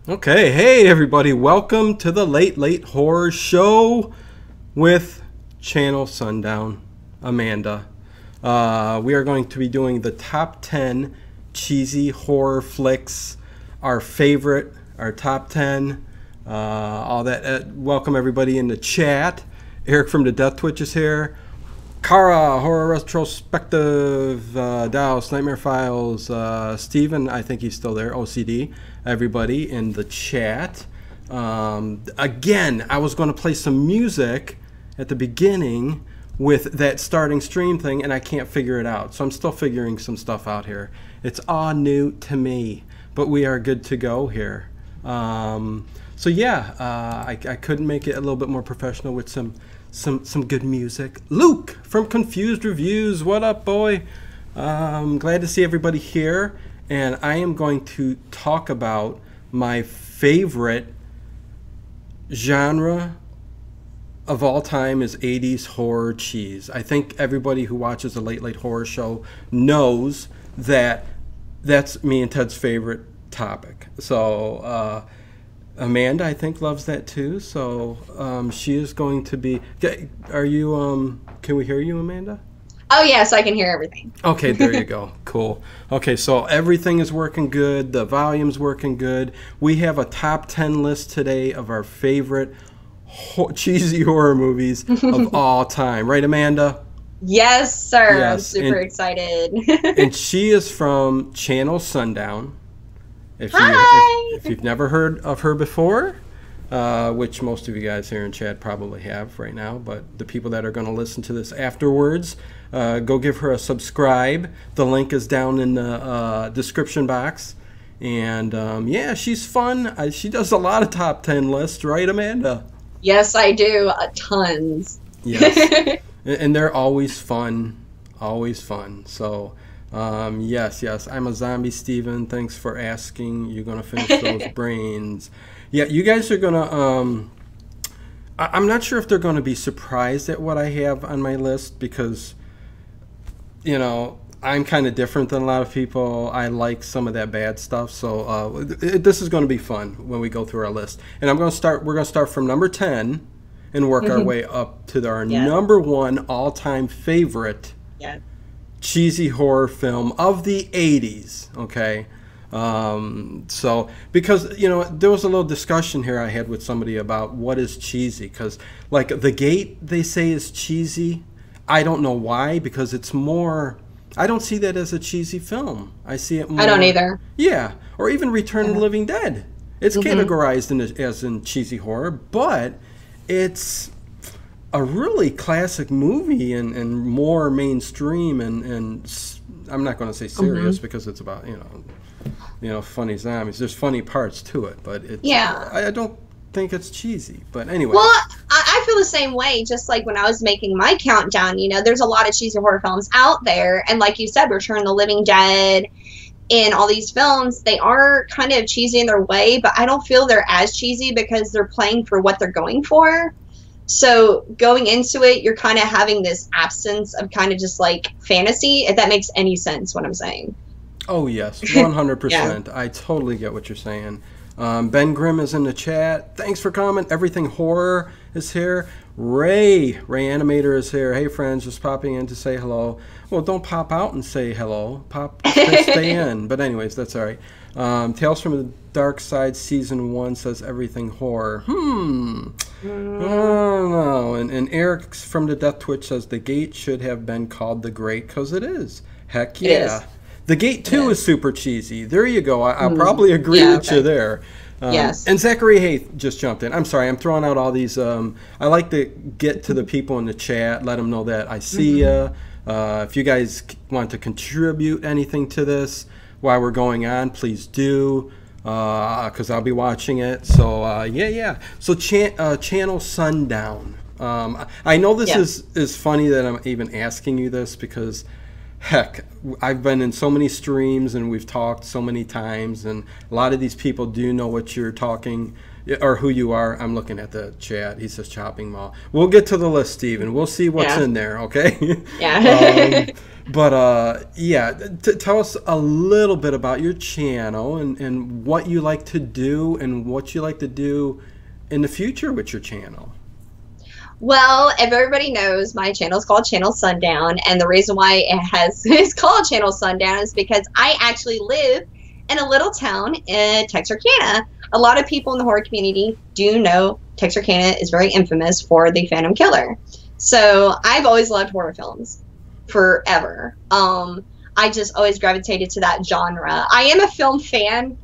Okay, hey everybody, welcome to the Late Horror Show with Channel Sundown, Amanda. We are going to be doing the top 10 cheesy horror flicks, our favorite, our top 10, all that. Welcome everybody in the chat. Eric from the Death Twitch is here. Kara, Horror Retrospective, Douse, Nightmare Files, Steven, I think he's still there, OCD, everybody in the chat. Again, I was going to play some music at the beginning with that starting stream thing, and I can't figure it out. So I'm still figuring some stuff out here. It's all new to me, but we are good to go here. So yeah, I couldn't make it a little bit more professional with some good music. Luke from Confused Reviews, what up, boy? Glad to see everybody here, and I am going to talk about my favorite genre of all time is 80s horror cheese. I think everybody who watches the Late Horror Show knows that that's me and Ted's favorite topic. So Amanda, I think, loves that too. So she is going to be. Are you? Can we hear you, Amanda? Oh yes, I can hear everything. Okay, there you go. Cool. Okay, so everything is working good. The volume's working good. We have a top 10 list today of our favorite cheesy horror movies of all time. Right, Amanda? Yes, sir. Yes. I'm super excited. And she is from Channel Sundown. If you've never heard of her before, which most of you guys here in chat probably have right now, but the people that are going to listen to this afterwards, go give her a subscribe. The link is down in the description box. And yeah, she's fun. She does a lot of top 10 lists, right, Amanda? Yes, I do. Tons. Yes. And they're always fun. Always fun. So... yes, I'm a zombie, Steven. Thanks for asking. You're gonna finish those brains. Yeah, you guys are gonna I'm not sure if they're gonna be surprised at what I have on my list, because you know I'm kind of different than a lot of people. I like some of that bad stuff, so this is gonna be fun when we go through our list. And we're gonna start from number 10 and work our way up to our number 1 all-time favorite cheesy horror film of the 80s, okay? So, because, you know, there was a little discussion here I had with somebody about what is cheesy, because, like, The Gate, they say, is cheesy. I don't know why, because it's more... I don't see that as a cheesy film. I see it more... I don't either. Yeah, or even Return of the Living Dead. It's categorized as in cheesy horror, but it's... a really classic movie and more mainstream and I'm not going to say serious because it's about you know funny zombies. There's funny parts to it, but it's, I don't think it's cheesy. But anyway, well, I feel the same way. Just like when I was making my countdown, you know, there's a lot of cheesy horror films out there, and like you said, Return of the Living Dead. In all these films, they are kind of cheesy in their way, but I don't feel they're as cheesy because they're playing for what they're going for. So going into it, you're kind of having this absence of kind of just like fantasy, if that makes any sense what I'm saying. Oh, yes, 100%. I totally get what you're saying. Ben Grimm is in the chat. Thanks for coming. Everything Horror is here. Ray Animator is here. Hey, friends, just popping in to say hello. Well, don't pop out and say hello. Stay in. But anyways, that's all right. Tales from the Dark Side Season 1 says Everything Horror. I don't know. And Eric from the Death Twitch says The Gate should have been called The Great, because it is. Heck yeah. It is. The Gate 2 is super cheesy. There you go. I'll probably agree with you there. Yes. And Zachary Hayth just jumped in. I'm sorry, I'm throwing out all these. I like to get to the people in the chat, let them know that I see you. If you guys want to contribute anything to this while we're going on, please do, because I'll be watching it. So, yeah. So, Channel Sundown. I know this is funny that I'm even asking you this, because... heck, I've been in so many streams and we've talked so many times, and a lot of these people do know what you're talking or who you are. I'm looking at the chat. He says Chopping Mall. We'll get to the list, Steven. We'll see what's in there, okay? Yeah. Yeah, tell us a little bit about your channel and what you like to do and what you like to do in the future with your channel. Well, if everybody knows, my channel is called Channel Sundown, and the reason why it's called Channel Sundown is because I actually live in a little town in Texarkana. A lot of people in the horror community do know Texarkana is very infamous for the Phantom Killer. So I've always loved horror films forever. I just always gravitated to that genre. I am a film fan,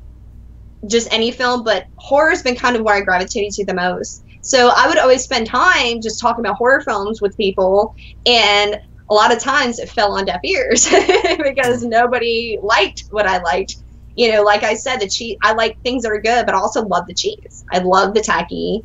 just any film, but horror's been kind of where I gravitated to the most. So I would always spend time just talking about horror films with people, and a lot of times it fell on deaf ears because nobody liked what I liked. You know, like I said, the cheese, I like things that are good, but I also love the cheese. I love the tacky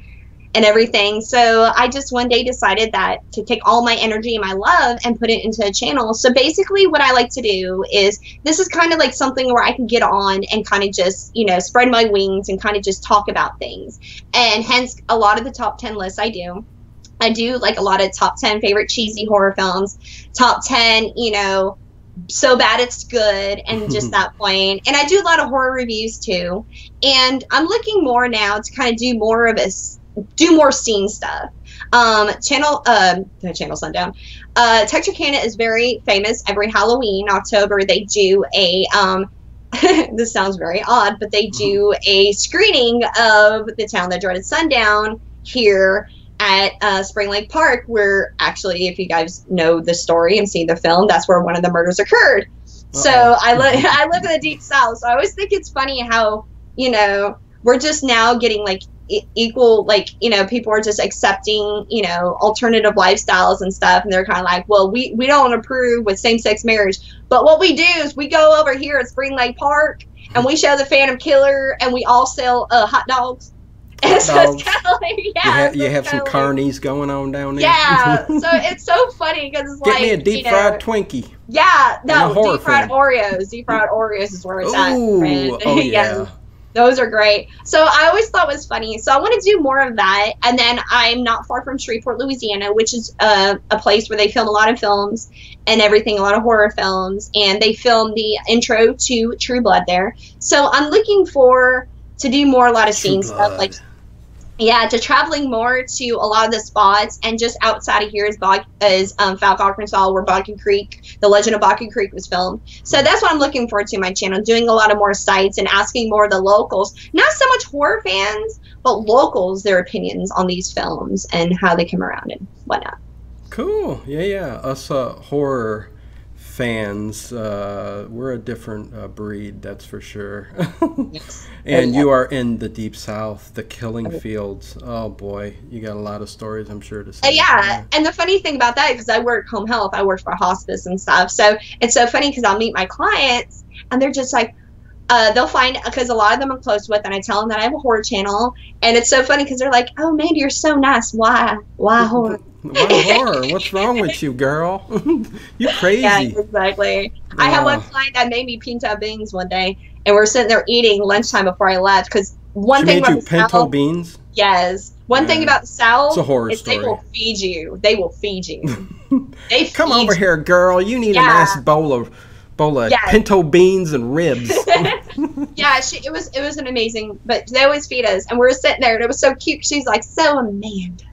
and everything. So I just one day decided that to take all my energy and my love and put it into a channel. So basically what I like to do is, this is kind of like something where I can get on and kind of just, you know, spread my wings and kind of just talk about things. And hence a lot of the top 10 lists I do like a lot of top 10 favorite cheesy horror films, top 10, you know, so bad it's good, and just that point. And I do a lot of horror reviews too. And I'm looking more now to kind of do more of more scene stuff. Channel Sundown. Texarkana is very famous. Every Halloween, October, they do a this sounds very odd, but they do a screening of The Town That Dreaded Sundown here at Spring Lake Park, where actually, if you guys know the story and seen the film, that's where one of the murders occurred. So I live in the Deep South, so I always think it's funny how, you know, we're just now getting like equal, like, you know, people are just accepting, you know, alternative lifestyles and stuff, and they're kind of like, well, we don't approve with same-sex marriage, but what we do is we go over here at Spring Lake Park and we show the Phantom Killer, and we all sell hot dogs. And so it's kind of like, yeah, you have some carnies going on down there. Yeah, so it's so funny because it's Get like, me a deep fried Twinkie. Yeah, no, deep fried film. Oreos. Deep fried Oreos is where it's at. Ooh, oh yeah. Those are great. So I always thought it was funny. So I want to do more of that. And then I'm not far from Shreveport, Louisiana, which is a place where they film a lot of films and everything, a lot of horror films. And they film the intro to True Blood there. So I'm looking to do more, a lot of scene stuff, like, yeah, to traveling more to a lot of the spots, and just outside of here is Falk, Arkansas, where Boggy Creek, The Legend of Boggy Creek was filmed. So that's what I'm looking forward to my channel, doing a lot of more sites and asking more of the locals, not so much horror fans, but locals, their opinions on these films and how they come around and whatnot. Cool. Yeah. Us horror fans, we're a different breed, that's for sure. Yes. And you are in the Deep South, the killing fields. Oh boy, you got a lot of stories, I'm sure, to say. Yeah, and the funny thing about that, because I work home health, I work for hospice and stuff, so it's so funny because I'll meet my clients and they're just like, they'll find, because a lot of them I'm close with, and I tell them that I have a horror channel, and it's so funny because they're like, oh, Mandy, you're so nice. Why horror? Why horror? What's wrong with you, girl? You crazy. Yeah, exactly. I had one client that made me pinto beans one day, and we're sitting there eating lunchtime before I left, because one thing about the pinto South, beans? Yes. One thing about the South, it's a horror story. They will feed you. They will feed you. Come over here, girl. You need a nice bowl of pinto beans and ribs. Yeah, it was an amazing, but they always feed us, and we were sitting there, and it was so cute. She's like, so Amanda.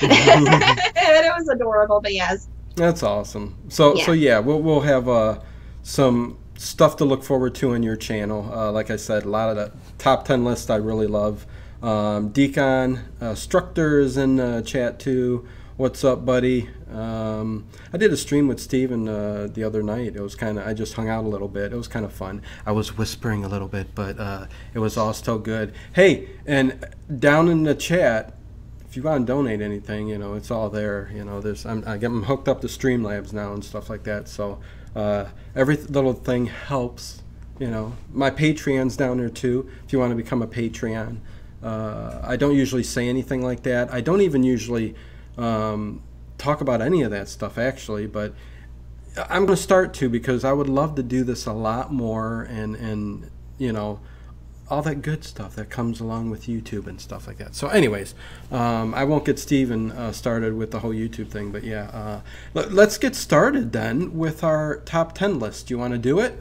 And it was adorable, but yes. That's awesome. So yeah, we'll have some stuff to look forward to on your channel. Like I said, a lot of the top 10 lists I really love. Deacon Structor is in the chat too. What's up, buddy? I did a stream with Steven the other night. It was I just hung out a little bit. It was kind of fun. I was whispering a little bit, but it was all still good. Hey, and down in the chat, if you want to donate anything, it's all there. I'm hooked up to Streamlabs now and stuff like that. So every little thing helps. My Patreon's down there too. If you want to become a Patreon, I don't usually say anything like that. I don't even usually talk about any of that stuff actually, but I'm going to start to, because I would love to do this a lot more, and all that good stuff that comes along with YouTube and stuff like that. So anyways, I won't get Steven started with the whole YouTube thing, but yeah, let's get started then with our top 10 list. Do you want to do it?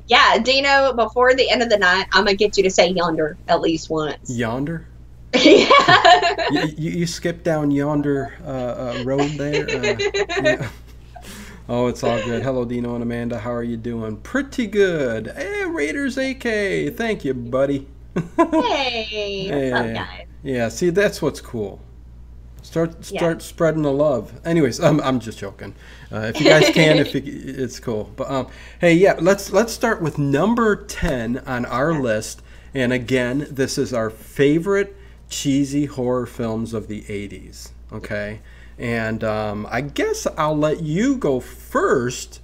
Yeah, Dino, before the end of the night, I'm going to get you to say yonder at least once. Yonder? Yeah. You skip down yonder road there? Yeah. Oh, it's all good. Hello, Dino and Amanda. How are you doing? Pretty good. Hey, Raiders AK. Thank you, buddy. Hey, what's up, guys? Yeah, see, that's what's cool. Start spreading the love. Anyways, I'm just joking. If you guys can, it's cool. But hey, yeah, let's start with number 10 on our list. And again, this is our favorite cheesy horror films of the 80s. Okay. And I guess I'll let you go first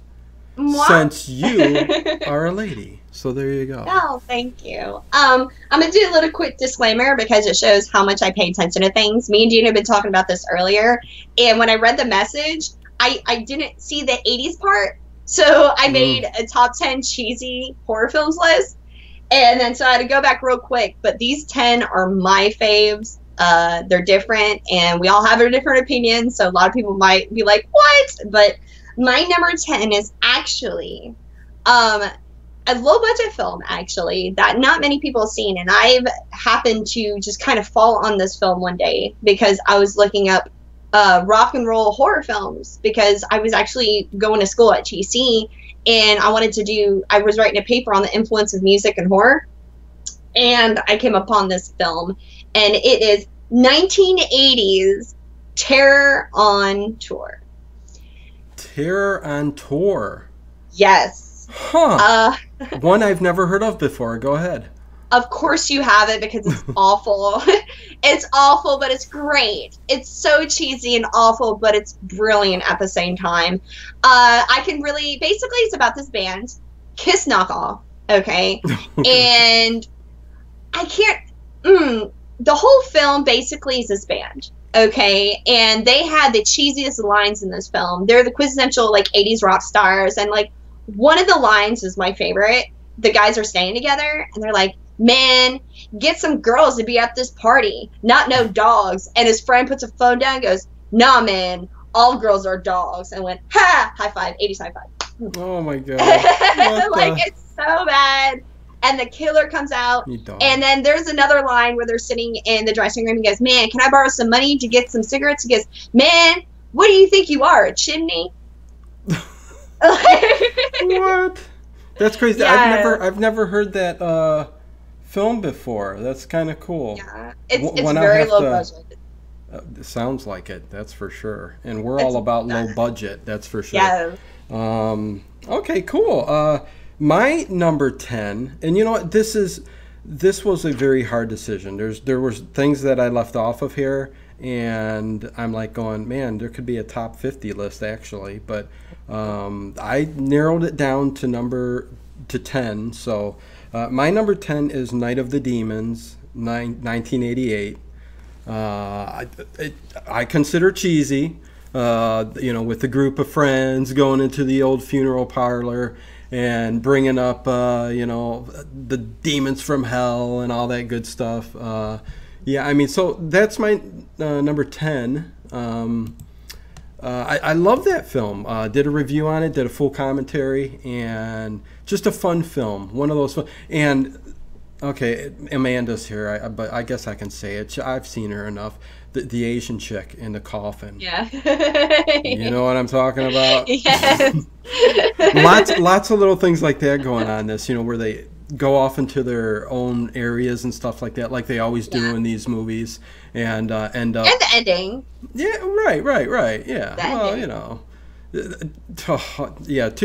since you are a lady. So there you go. Oh, thank you. I'm going to do a little quick disclaimer because it shows how much I pay attention to things. Me and Gina have been talking about this earlier. And when I read the message, I didn't see the 80s part. So I made a top 10 cheesy horror films list. And then so I had to go back real quick. But these 10 are my faves. They're different, and we all have our different opinions, so a lot of people might be like, what? But my number 10 is actually a low-budget film, actually, that not many people have seen, and I've happened to just kind of fall on this film one day because I was looking up rock and roll horror films because I was actually going to school at GC, and I was writing a paper on the influence of music and horror, and I came upon this film. And it is 1980's Terror on Tour. Terror on Tour? Yes. Huh. One I've never heard of before. Go ahead. Of course you have it because it's awful. It's awful, but it's great. It's so cheesy and awful, but it's brilliant at the same time. Basically it's about this band, Kiss Knockoff, okay? And I can't... the whole film basically is this band, okay? And they had the cheesiest lines in this film. They're the quintessential, 80s rock stars. And, one of the lines is my favorite. The guys are staying together, and they're like, man, get some girls to be at this party, not no dogs. And his friend puts a phone down and goes, nah, man, all girls are dogs. And went, ha, high five, 80s high five. Oh, my God. It's so bad. And the killer comes out, and then there's another line where they're sitting in the dressing room. He goes, man, can I borrow some money to get some cigarettes? He goes, man, what do you think you are, a chimney? What? That's crazy. Yeah. I've never heard that film before. That's kind of cool. Yeah, it's very low budget. It sounds like it, that's for sure. And we're all about low budget, that's for sure. Yeah. Okay, cool. My number 10, and you know what, this was a very hard decision. There was things that I left off of here, and I'm like going, man, there could be a top 50 list actually, but I narrowed it down to 10. So my number 10 is Night of the Demons, 1988. I consider cheesy, with a group of friends going into the old funeral parlor and bringing up, the demons from hell and all that good stuff. So that's my number 10. I love that film. Did a review on it, did a full commentary, and just a fun film. One of those fun. And, okay, Amanda's here, but I guess I can say it. I've seen her enough. The Asian chick in the coffin. Yeah. You know what I'm talking about? Yes. Lots of little things like that going on in this, where they go off into their own areas and stuff like that, like they always do in these movies, and end up... And the ending. Yeah, right, yeah.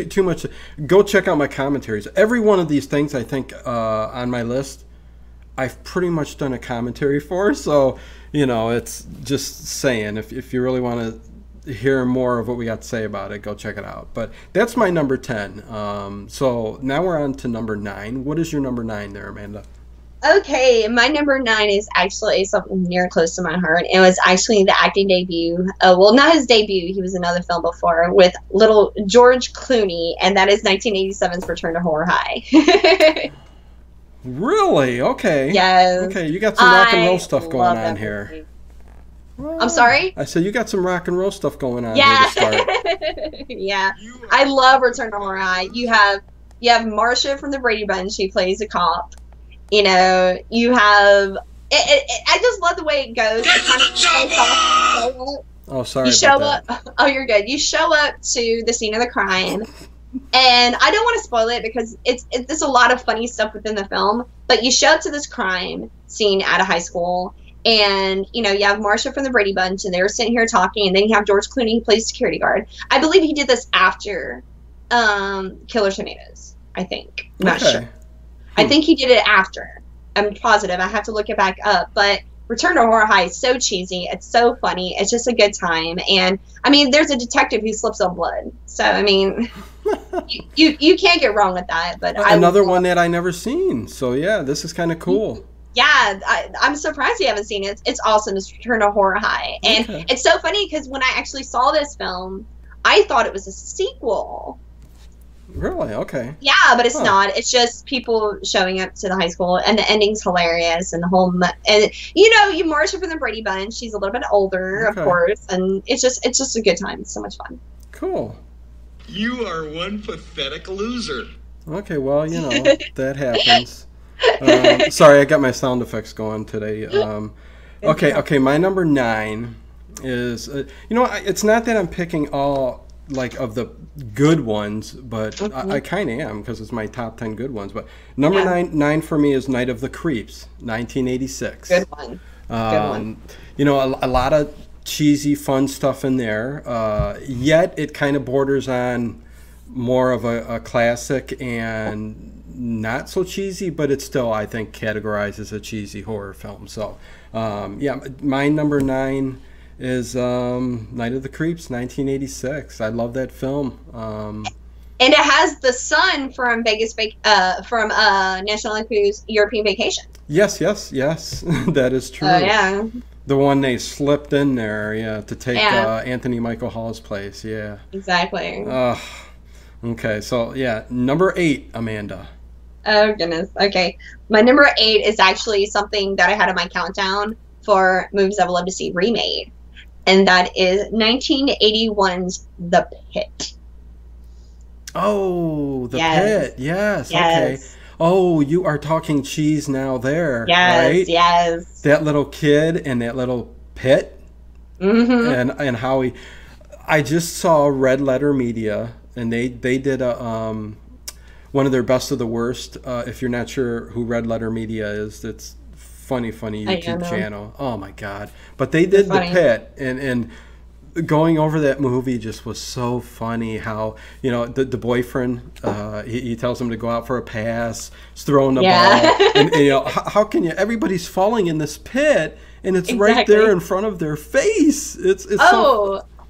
Too much. Go check out my commentaries. Every one of these things, I think, on my list, I've pretty much done a commentary for, so... it's just saying, if you really want to hear more of what we got to say about it, go check it out. But that's my number 10. So now we're on to number 9. What is your number 9 there, Amanda? Okay, my number 9 is actually something near and close to my heart. It was actually the acting debut. Not his debut. He was in another film before with little George Clooney, and that is 1987's Return to Horror High. Really? Okay. Yes. Okay, you got some rock and roll I stuff going love on that here. movie. Well, I'm sorry? I said you got some rock and roll stuff going on here Yeah. to start. Yeah. I love Return to Horror High. You have Marcia from the Brady Bunch. She plays a cop. You know, you have I just love the way it goes. It kind of plays off. Oh, sorry. You show about up. Oh, you're good. You show up to the scene of the crime, and I don't want to spoil it because there's a lot of funny stuff within the film. But you show up to this crime scene at a high school. And, you know, you have Marcia from the Brady Bunch, and they were sitting here talking, and then you have George Clooney, who plays security guard. I believe he did this after Killer Tomatoes, I think. I'm not sure. I think he did it after. I'm positive. I have to look it back up. But Return to Horror High is so cheesy. It's so funny. It's just a good time. And, I mean, there's a detective who slips on blood. So, I mean, you can't get wrong with that. But another one that I never seen. So, yeah, this is kind of cool. Yeah, I'm surprised you haven't seen it. It's awesome. It's Return to Horror High. And it's so funny because when I actually saw this film, I thought it was a sequel. Really? Okay. Yeah, but it's not. It's just people showing up to the high school, and the ending's hilarious. And the whole, and you know, you Marcia from the Brady Bunch. She's a little bit older, of course, and it's just a good time. It's so much fun. Cool. You are one pathetic loser. Okay, well, you know, that happens. Sorry, I got my sound effects going today. Okay, my number 9 is, you know, it's not that I'm picking all, like, of the good ones, but I kind of am because it's my top 10 good ones. But number 9 for me is Night of the Creeps, 1986. Good one. Good one. You know, a lot of cheesy, fun stuff in there, yet it kind of borders on more of a classic and not so cheesy, but it still, I think, categorized as a cheesy horror film. So, yeah, my number 9 is Night of the Creeps, 1986. I love that film. And it has the son from from National Lampoon's European Vacation. Yes, that is true. Oh, yeah. The one they slipped in there, to take Anthony Michael Hall's place, yeah. Exactly. Okay, so, yeah, number 8, Amanda. Oh, goodness. Okay. My number 8 is actually something that I had on my countdown for movies I would love to see remade. And that is 1981's The Pit. Oh, The Pit. Yes. Okay. Oh, you are talking cheese now there, right? Yes. That little kid and that little pit. Mm-hmm. And how I just saw Red Letter Media, and they did a one of their best of the worst. If you're not sure who Red Letter Media is, that's funny YouTube channel. Oh my God! But they did The Pit, and going over that movie just was so funny. How, you know, the boyfriend, he tells him to go out for a pass, he's throwing the ball, and you know, how can you? Everybody's falling in this pit, and it's right there in front of their face. It's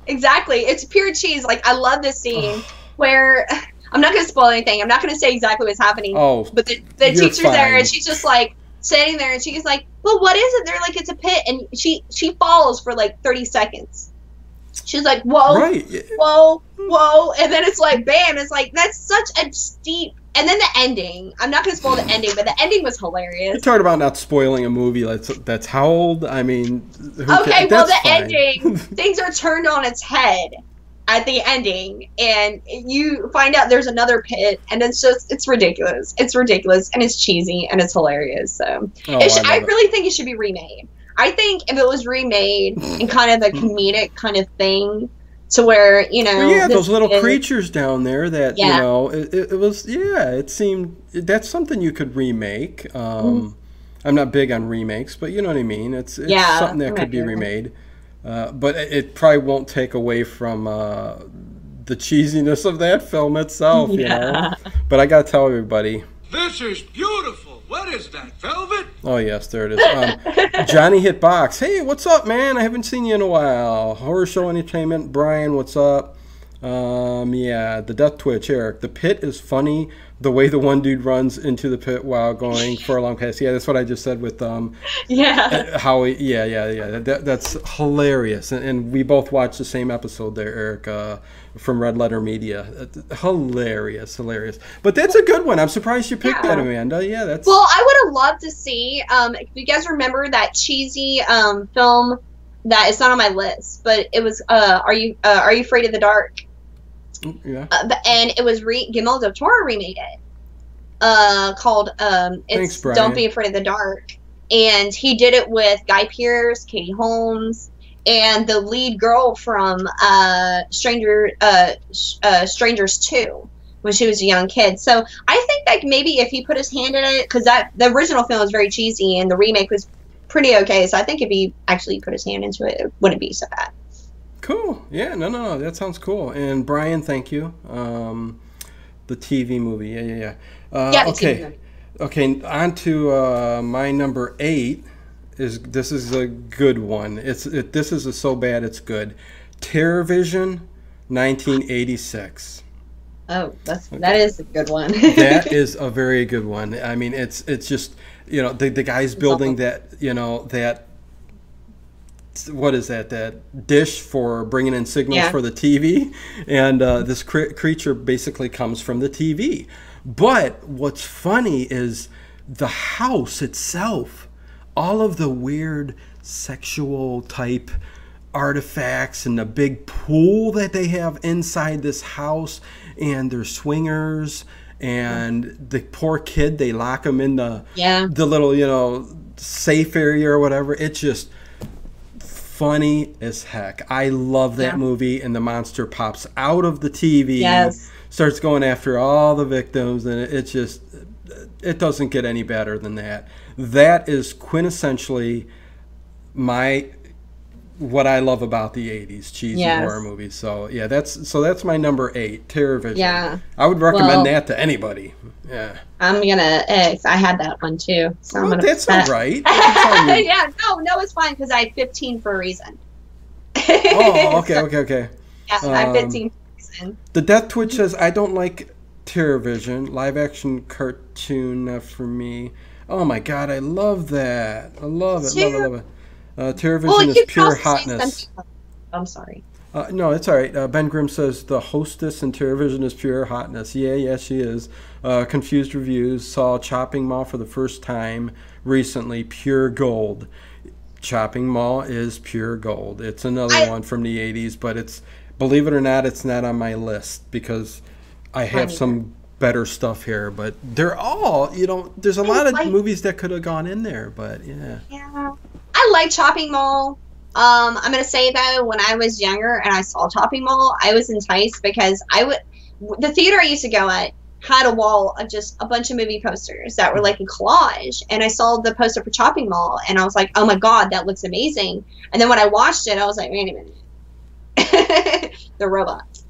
exactly. It's pure cheese. Like, I love this scene where. I'm not going to spoil anything. I'm not going to say exactly what's happening. But the teacher's there, and she's just like standing there, and she's like, "Well, what is it?" They're like, "It's a pit," and she falls for like 30 seconds. She's like, "Whoa, whoa," and then it's like, bam! It's like, that's such a steep. And then the ending. I'm not going to spoil the ending, but the ending was hilarious. You're talking about not spoiling a movie that's how old? I mean, okay, well, the ending, things are turned on its head at the ending, and you find out there's another pit, and it's ridiculous. It's ridiculous, and it's cheesy, and it's hilarious. So I really think it should be remade. I think if it was remade in kind of a comedic kind of thing, to where, you know, those little creatures down there that, you know, it was, it seemed that's something you could remake. I'm not big on remakes, but you know what I mean. It's something that could be remade. But it probably won't take away from the cheesiness of that film itself, you know. But I gotta tell everybody, this is beautiful. What is that, velvet? Oh yes, there it is. Johnny Hitbox, hey, what's up, man? I haven't seen you in a while. Horror Show Entertainment, Brian, what's up? The Death Twitch, Eric. The Pit is funny, the way the one dude runs into the pit while going for a long pass. Yeah, that's what I just said with Yeah. how he, yeah. That's hilarious. And we both watched the same episode there, Eric, from Red Letter Media. Hilarious. But that's a good one. I'm surprised you picked that, Amanda. Yeah, that's. Well, I would have loved to see. If you guys remember that cheesy film that is not on my list, but it was Are You Afraid of the Dark? Yeah. And it was Guillermo del Toro remade it. Called Thanks, Brian. Don't Be Afraid of the Dark, and he did it with Guy Pearce, Katie Holmes, and the lead girl from Strangers 2 when she was a young kid. So I think that maybe if he put his hand in it, because the original film was very cheesy and the remake was pretty okay. So I think if he actually put his hand into it, it wouldn't be so bad. Cool. Yeah, no. That sounds cool. And Brian, thank you. The TV movie. Yeah. The okay. TV movie. Okay, on to my number 8. This is a good one. This is a so bad it's good. TerrorVision, 1986. Oh, that is a good one. That is a very good one. I mean, it's just, the guy's building that, that, what is that dish for bringing in signals for the TV, and this creature basically comes from the TV. But what's funny is the house itself, all of the weird sexual type artifacts and the big pool that they have inside this house, and their swingers, and the poor kid, they lock him in the little safe area or whatever. It's just funny as heck. I love that movie, and the monster pops out of the TV, starts going after all the victims, and it doesn't get any better than that. That is quintessentially what I love about the 80s cheesy horror movies. So yeah, that's my number 8, TerrorVision. Yeah, I would recommend that to anybody. Yeah, I'm gonna. I had that one too. So that's all right. Yeah, no, it's fine because I have 15 for a reason. Oh, okay. Yeah, I have 15 for a reason. The Death Twitch says, I don't like TerrorVision. Live action cartoon, not for me. Oh my god, I love that. I love it. Love it. TerrorVision is pure hotness. I'm sorry. No, it's all right. Ben Grimm says the hostess in TerrorVision is pure hotness. Yeah, she is. Confused Reviews saw Chopping Mall for the first time recently. Pure gold. Chopping Mall is pure gold. It's another one from the 80s, but it's, believe it or not, it's not on my list because I have some better stuff here. But they're all, there's a lot of movies that could have gone in there, but yeah. Yeah. I like Chopping Mall. I'm going to say, though, when I was younger and I saw Chopping Mall, I was enticed because the theater I used to go at had a wall of just a bunch of movie posters that were like a collage. And I saw the poster for Chopping Mall, and I was like, oh, my God, that looks amazing. And then when I watched it, I was like, wait a minute. They're robots.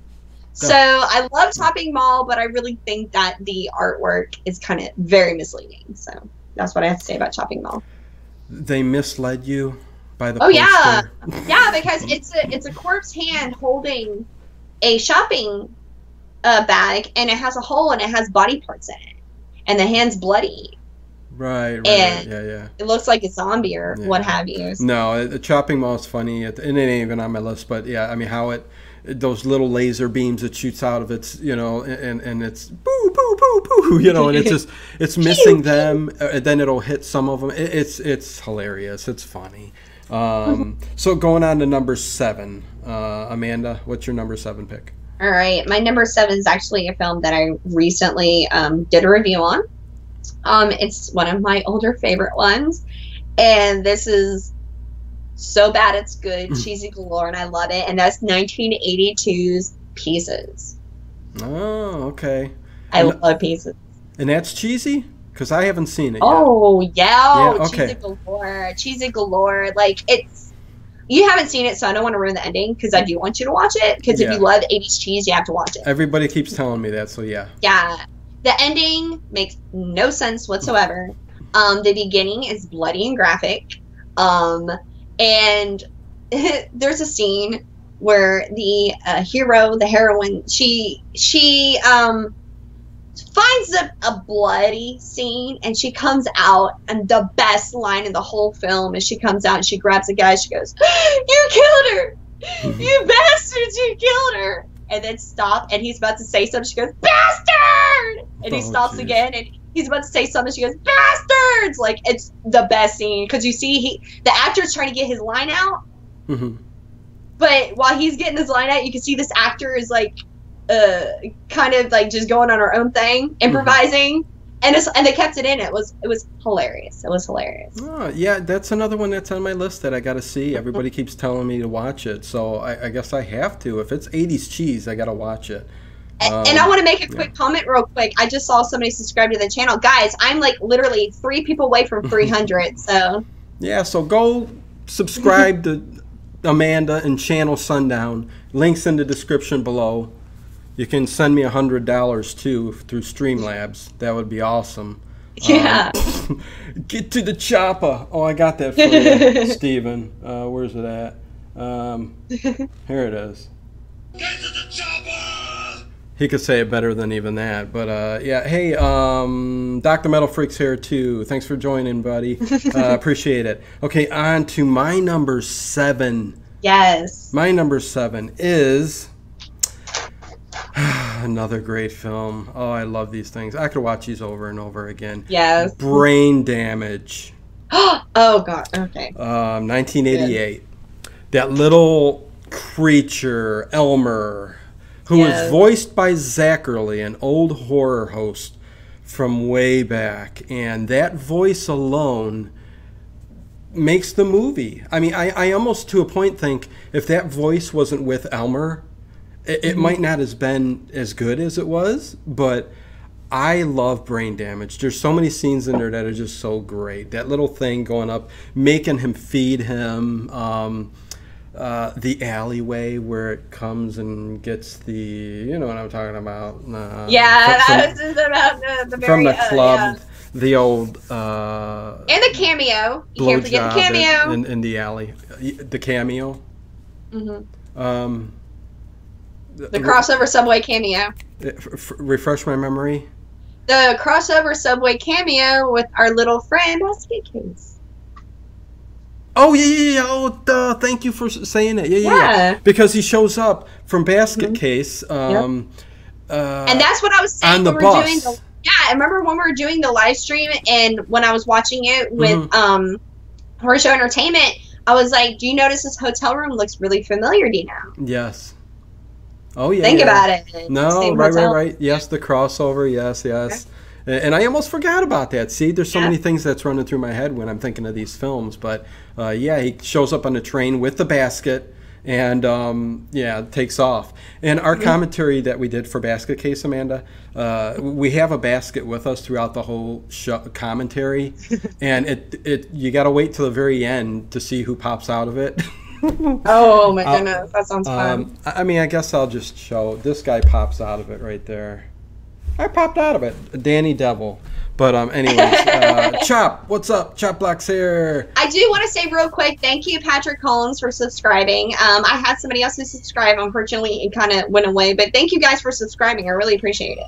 So I love Chopping Mall, but I really think that the artwork is kind of very misleading. So that's what I have to say about Chopping Mall. They misled you by the poster? Yeah, because it's a corpse hand holding a shopping bag, and it has a hole and it has body parts in it, and the hand's bloody. Right. Yeah. It looks like a zombie or what have you. No, the Chopping Mall is funny. It ain't even on my list, but yeah, I mean how those little laser beams that shoots out of its, and it's boo, boo, boo, boo, and it's just, it's missing them, and then it'll hit some of them. It's hilarious. It's funny. So going on to number 7, Amanda, what's your number 7 pick? All right. My number 7 is actually a film that I recently did a review on. It's one of my older favorite ones, and this is so bad it's good, cheesy galore, and I love it. And that's 1982's Pieces. Oh, okay. I love Pieces. And that's cheesy? Because I haven't seen it yet. Oh, yeah. Okay. Cheesy galore. Like, you haven't seen it, so I don't want to ruin the ending, because I do want you to watch it, because if you love 80s cheese, you have to watch it. Everybody keeps telling me that, so yeah. Yeah. The ending makes no sense whatsoever. The beginning is bloody and graphic. And there's a scene where the hero, the heroine, she finds a bloody scene, and she comes out, and the best line in the whole film is she comes out and she grabs a guy, she goes, "You killed her! You bastards, you killed her!" And then stop, and he's about to say something, she goes, "Bastard!" And he stops again, and he's about to say something, she goes, "Bastards!" Like, it's the best scene, because you see the actor's trying to get his line out, but while he's getting his line out, you can see this actor is like, kind of like just going on her own thing, improvising, and they kept it in. It was hilarious. It was hilarious. Oh, yeah, that's another one that's on my list that I got to see. Everybody keeps telling me to watch it, so I guess I have to. If it's 80s cheese, I got to watch it. And I want to make a quick comment real quick. I just saw somebody subscribe to the channel. Guys, I'm like literally 3 people away from 300, so. Yeah, so go subscribe to Amanda and channel Sundown. Links in the description below. You can send me $100 too through Streamlabs. That would be awesome. Yeah. Get to the chopper. Oh, I got that for you, Steven. Where's it at? Here it is. Get to the chopper! He could say it better than even that. But yeah, hey, Dr. Metal Freak's here too. Thanks for joining, buddy. Appreciate it. Okay, on to my number 7. Yes. My number 7 is another great film. Oh, I love these things. I could watch these over and over again. Yes. Brain Damage. Oh, God. Okay. 1988. Yeah. That little creature, Elmer, who was voiced by Zachary, an old horror host from way back. And that voice alone makes the movie. I mean, I almost to a point think if that voice wasn't with Elmer, it might not have been as good as it was, but I love Brain Damage. There's so many scenes in there that are just so great. That little thing going up, making him feed him, the alleyway where it comes and gets the, you know what I'm talking about. That was just about the very, from the club, the old... and the cameo. You can't forget the cameo. In the alley. The cameo. The crossover Subway cameo. Refresh my memory. The crossover Subway cameo with our little friend Basket Case. Oh yeah. Oh, duh. Thank you for saying it. Yeah. Because he shows up from Basket Case. And that's what I was saying on the bus. I remember when we were doing the live stream, and when I was watching it with Horror Show Entertainment, I was like, "Do you notice this hotel room looks really familiar? Do you know?" Yes. Oh yeah. Think about it. No, right. Yes, the crossover. Yes. Okay. And I almost forgot about that. See, there's so many things that's running through my head when I'm thinking of these films. But yeah, he shows up on the train with the basket, and takes off. And our commentary that we did for Basket Case, Amanda, we have a basket with us throughout the whole show commentary, and you got to wait till the very end to see who pops out of it. Oh my goodness, that sounds fun. I mean, I guess I'll just show. This guy pops out of it right there. I popped out of it. Danny Devil. But anyways, Chop, what's up? Chop Black's here. I do want to say real quick, thank you, Patrick Collins, for subscribing. I had somebody else who subscribed. Unfortunately, it kind of went away. But thank you guys for subscribing. I really appreciate it.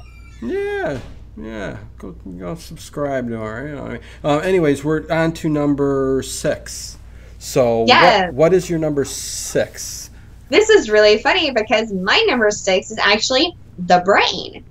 Yeah. Go subscribe to her. You know. Anyways, we're on to number 6. So what is your number 6? This is really funny because my number 6 is actually The Brain.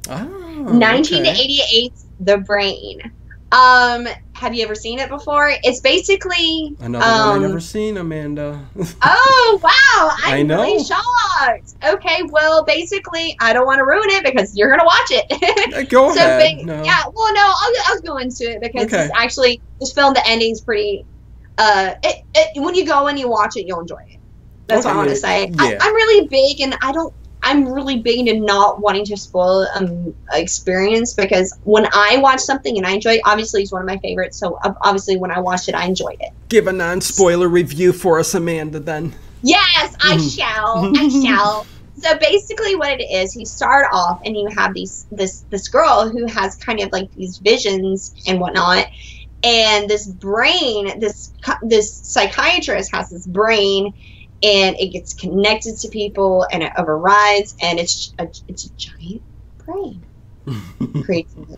Oh, 1988's The Brain. Have you ever seen it before? It's basically another one I've never seen, Amanda. Oh wow, I'm know. Really shocked. Okay, well, basically, I don't want to ruin it because you're gonna watch it. Go ahead. No. Yeah, well, no, I'll go into it because it's actually this film. The ending's pretty. When you go and you watch it, you'll enjoy it. That's what I want to say. Yeah. I'm really big, and I'm really big into not wanting to spoil experience, because when I watch something and I enjoy it, obviously it's one of my favorites. So obviously when I watched it, I enjoyed it. Give a non-spoiler review for us, Amanda. Then. Yes, I shall. I shall. So basically, what it is, you start off and you have this girl who has kind of like these visions and whatnot. And this brain, this psychiatrist has this brain, and it gets connected to people, and it overrides, and it's a giant brain. creates this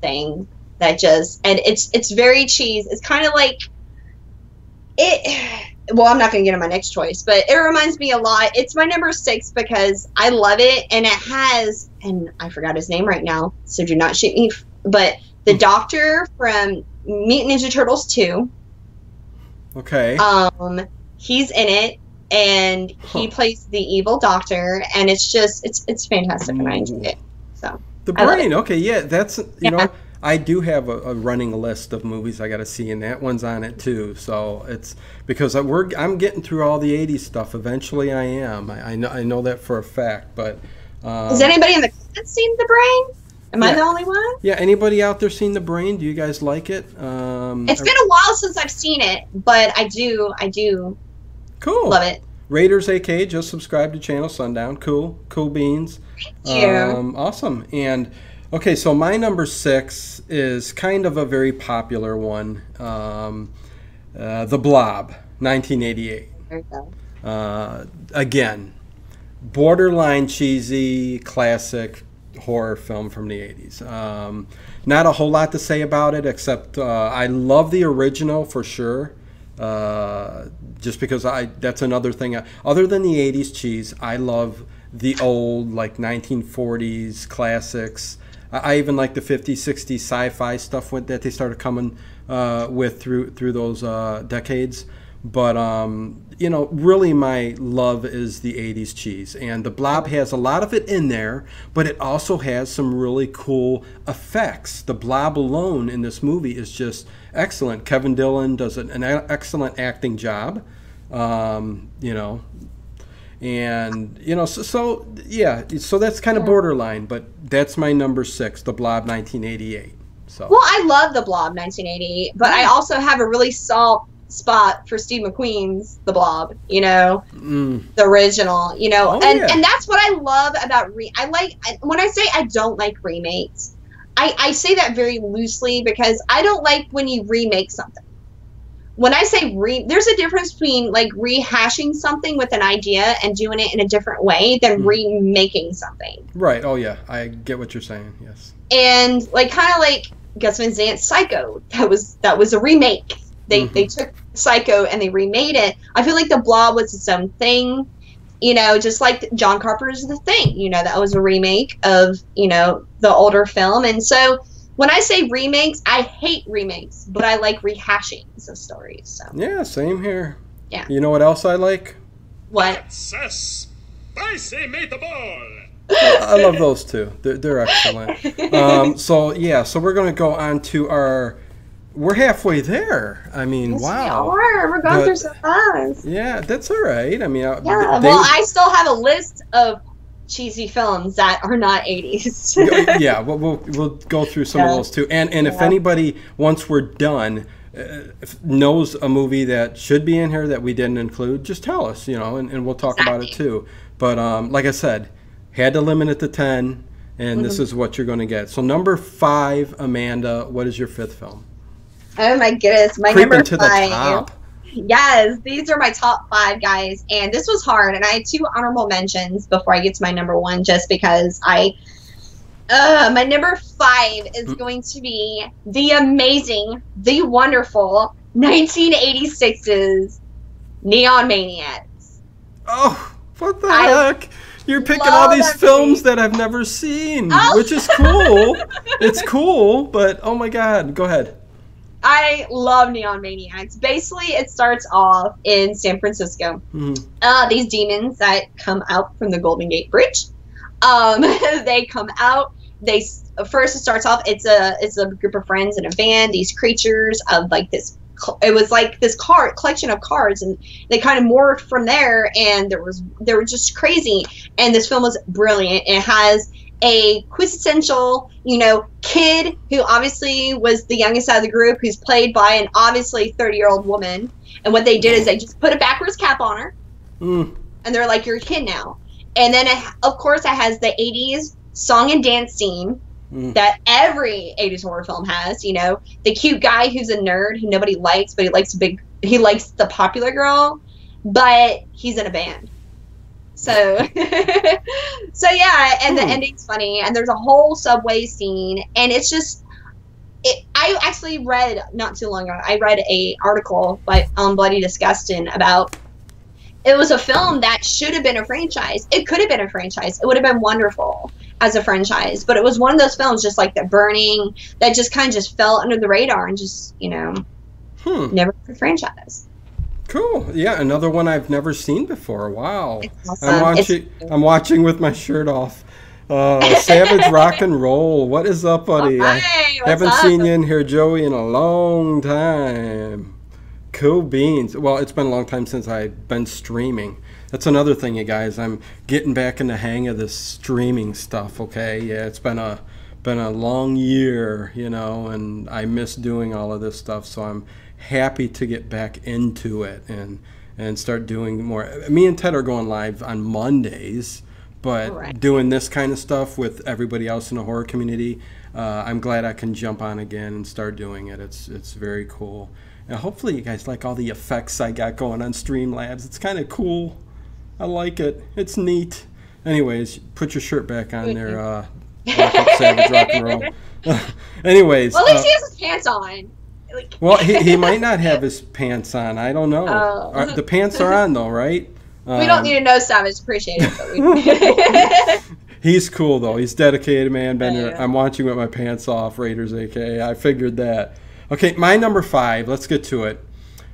thing that just, and it's very cheese. It's kind of like it. Well, I'm not going to get in my next choice, but it reminds me a lot. It's my number 6 because I love it, and it has, and I forgot his name right now, so do not shoot me. But the Doctor from Mutant Ninja Turtles 2. Okay. He's in it, and he plays the evil Doctor, and it's just it's fantastic, and I enjoy it. So The Brain. Okay, yeah, that's you know. I do have a running list of movies I got to see, and that one's on it too. So it's because I'm getting through all the '80s stuff. Eventually, I am. I know that for a fact. But has anybody in the comments seen The Brain? Am I the only one? Yeah. Anybody out there seen The Brain? Do you guys like it? It's been a while since I've seen it, but I do. Cool. Love it. Raiders AK just subscribed to channel Sundown. Cool beans. Thank you. Awesome. And okay, so my number 6 is kind of a very popular one. The Blob, 1988. There you go. Again, borderline cheesy, classic horror film from the 80s. Not a whole lot to say about it, except I love the original for sure. Just because that's another thing. Other than the 80s cheese, I love the old, like 1940s classics. I even like the 50s, 60s sci-fi stuff that they started coming with through those decades. But you know, really my love is the 80s cheese, and the Blob has a lot of it in there, but it also has some really cool effects. The Blob alone in this movie is just excellent. Kevin Dillon does an excellent acting job. You know, and you know, so that's kind of borderline, but that's my number 6, The Blob, 1988. So well, I love The Blob, 1988, but I also have a really soft spot for Steve McQueen's The Blob, you know, the original, you know, and that's what I love about when I say I don't like remakes, I say that very loosely because I don't like when you remake something. When I say there's a difference between like rehashing something with an idea and doing it in a different way than remaking something. Right. Oh yeah, I get what you're saying. Yes. And like kind of like Gus Van Sant's Psycho, that was a remake. They took Psycho and they remade it. I feel like The Blob was its own thing, you know, just like John Carpenter's The Thing. You know, that was a remake of, you know, the older film. And so when I say remakes, I hate remakes, but I like rehashings of stories. So yeah, same here. Yeah. You know what else I like? What? That's a spicy meatball. I love those too. They're excellent. So we're going to go on to we're halfway there. I mean, yes, wow. We're going through some fast. Yeah, that's all right. I mean, I still have a list of cheesy films that are not 80s. Yeah, we'll go through some of those too. And if anybody, once we're done, knows a movie that should be in here that we didn't include, just tell us, you know, and we'll talk about it too. But like I said, had to limit it to 10, and this is what you're going to get. So number 5, Amanda, what is your 5th film? Oh my goodness, my Creeping number to 5. The top. Yes, these are my top 5, guys, and this was hard, and I had 2 honorable mentions before I get to my number 1, just because my number 5 is going to be the amazing, the wonderful 1986's Neon Maniacs. Oh, what the heck? You're picking all these films that I've never seen, which is cool. It's cool, but oh my God, go ahead. I love Neon Maniacs. Basically, it starts off in San Francisco. These demons that come out from the Golden Gate Bridge. They come out. First it starts off. It's a group of friends in a van. These creatures of like this. It was like this collection of cards, and they kind of morphed from there. And they were just crazy. And this film was brilliant. It has a quintessential, you know, kid who obviously was the youngest out of the group, who's played by an obviously 30-year-old woman. And what they did is they just put a backwards cap on her, and they're like, "You're a kid now." And then, of course, it has the 80s song and dance scene that every 80s horror film has. You know, the cute guy who's a nerd who nobody likes, but he likes the popular girl, but he's in a band. So, so yeah, and the ending's funny, and there's a whole subway scene, and it's just, I actually read not too long ago. I read a article by Bloody Disgusting about it was a film that should have been a franchise. It could have been a franchise. It would have been wonderful as a franchise, but it was one of those films, just like The Burning, that just kind of just fell under the radar and just never a franchise. Cool. Yeah, another one I've never seen before. Wow. Awesome. I'm watching with my shirt off. Savage Rock and Roll. What is up, buddy? Hi, I haven't seen you in here, Joey, in a long time. Cool beans. Well, it's been a long time since I've been streaming. That's another thing, you guys. I'm getting back in the hang of this streaming stuff, okay? Yeah, it's been a long year, and I miss doing all of this stuff, so I'm happy to get back into it and start doing more. Me and Ted are going live on Mondays, but doing this kind of stuff with everybody else in the horror community, I'm glad I can jump on again and start doing it. It's very cool. And hopefully you guys like all the effects I got going on Streamlabs. It's kind of cool. I like it. It's neat. Anyways, put your shirt back on there, Savage Rock and Roll. Anyways. Well, at least he has his pants on. Well, he might not have his pants on. I don't know. The pants are on, though, right? We don't need to know Savage. Appreciate it. But he's cool, though. He's dedicated, man. I'm watching with my pants off, Raiders, a.k.a. I figured that. Okay, my number 5. Let's get to it.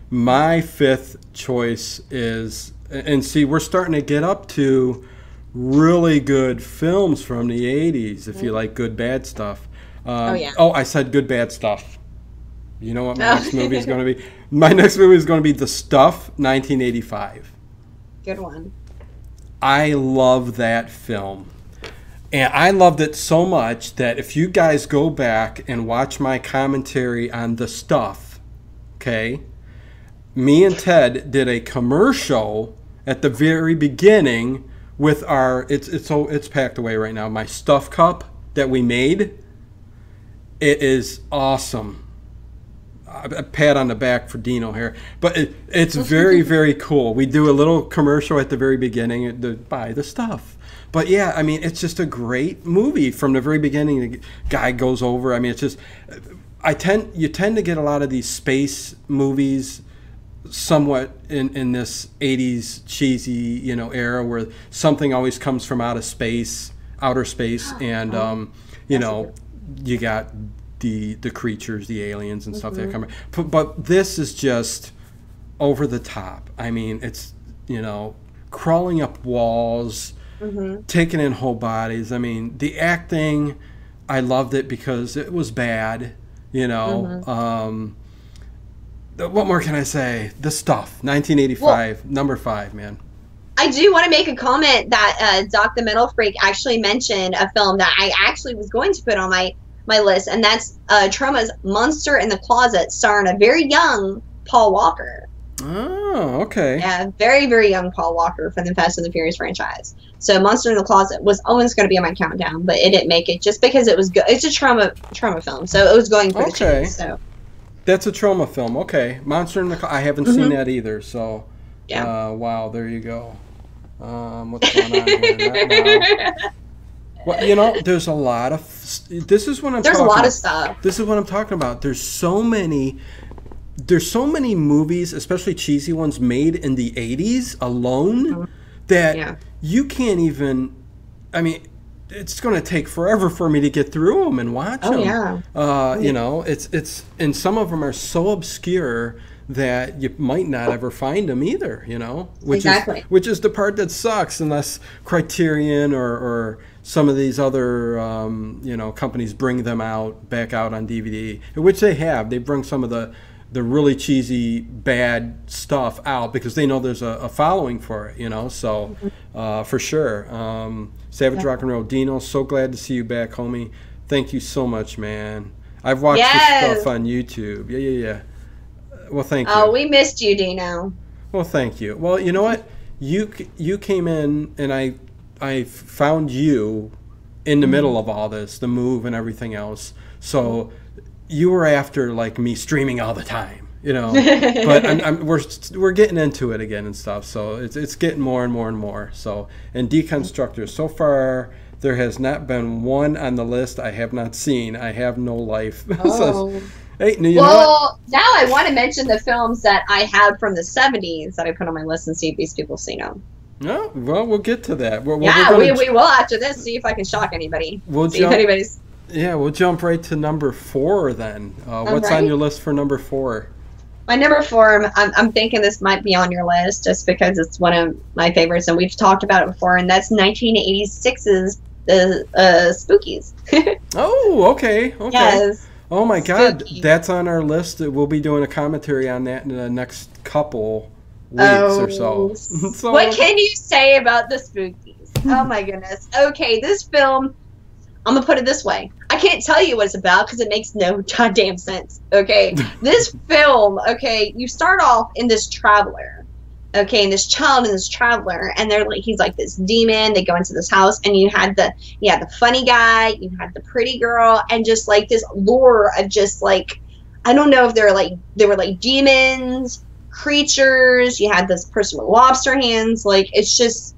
My 5th choice is, and see, we're starting to get up to really good films from the 80s, if you like good, bad stuff. Oh, I said good, bad stuff. You know what my next movie is going to be? My next movie is going to be The Stuff, 1985. Good one. I love that film. And I loved it so much that if you guys go back and watch my commentary on The Stuff, okay, me and Ted did a commercial at the very beginning with our, it's packed away right now, my stuff cup that we made. It is awesome. A pat on the back for Dino here, but it's very, very cool. We do a little commercial at the very beginning to buy the stuff. But yeah, I mean, it's just a great movie from the very beginning. The guy goes over. I mean, it's just, you tend to get a lot of these space movies somewhat in this 80s cheesy, era where something always comes from outer space, and you got the creatures, the aliens and stuff that come. But this is just over the top. I mean, it's crawling up walls, taking in whole bodies. I mean, the acting, I loved it because it was bad. What more can I say? The Stuff, 1985, number 5, man. I do want to make a comment that Doc the Metal Freak actually mentioned a film that I actually was going to put on my list, and that's Trauma's Monster in the Closet, starring a very young Paul Walker. Oh, okay. Yeah, very, very young Paul Walker from the Fast and the Furious franchise. So Monster in the Closet was always going to be on my countdown, but it didn't make it just because it was good. It's a trauma film, so it was going for the chase. So that's a trauma film. Okay, Monster in the Closet. I haven't seen that either. So yeah. Wow, there you go. What's going on here? Well, there's a lot of. This is what I'm. There's a lot of stuff. This is what I'm talking about. There's so many movies, especially cheesy ones, made in the 80s alone that you can't even. I mean, it's going to take forever for me to get through them and watch them. Yeah. It's and some of them are so obscure that you might not ever find them either. Which is the part that sucks, unless Criterion or some of these other companies bring them back out on DVD, which they have. They bring some of the really cheesy bad stuff out because they know there's a following for it. So for sure. Savage Rock and Roll. Dino, so glad to see you back, homie. Thank you so much, man. I've watched this stuff on YouTube. Yeah. Well, thank you. Oh, we missed you, Dino. Well, thank you. Well, you know what? You came in, and I found you in the middle of all this, the move and everything else. So you were after, like, me streaming all the time. you know. But we're getting into it again and stuff. So it's getting more and more and more. So, and Deconstructors, so far there has not been one on the list I have not seen. I Have No Life. So, hey, you know what? Now I want to mention the films that I had from the 70s that I put on my list and see if these people seen them. No, well, we'll get to that. We will after this. See if I can shock anybody. We'll jump right to number 4 then. What's on your list for number 4? My number 4, I'm thinking this might be on your list just because it's one of my favorites and we've talked about it before, and that's 1986's The Spookies. Oh, okay. Yes. Oh my God, Spooky. that's on our list. We'll be doing a commentary on that in the next couple weeks or so. So. What can you say about The Spookies? Oh my goodness. Okay, this film, I'm going to put it this way. I can't tell you what it's about because it makes no goddamn sense. Okay, this film, okay, you start off in this traveler. Okay, and this child and this traveler, and he's like this demon. They go into this house, and you had the funny guy, you had the pretty girl, and just like this lore of just like, I don't know if they were like demons, creatures. You had this person with lobster hands. Like it's just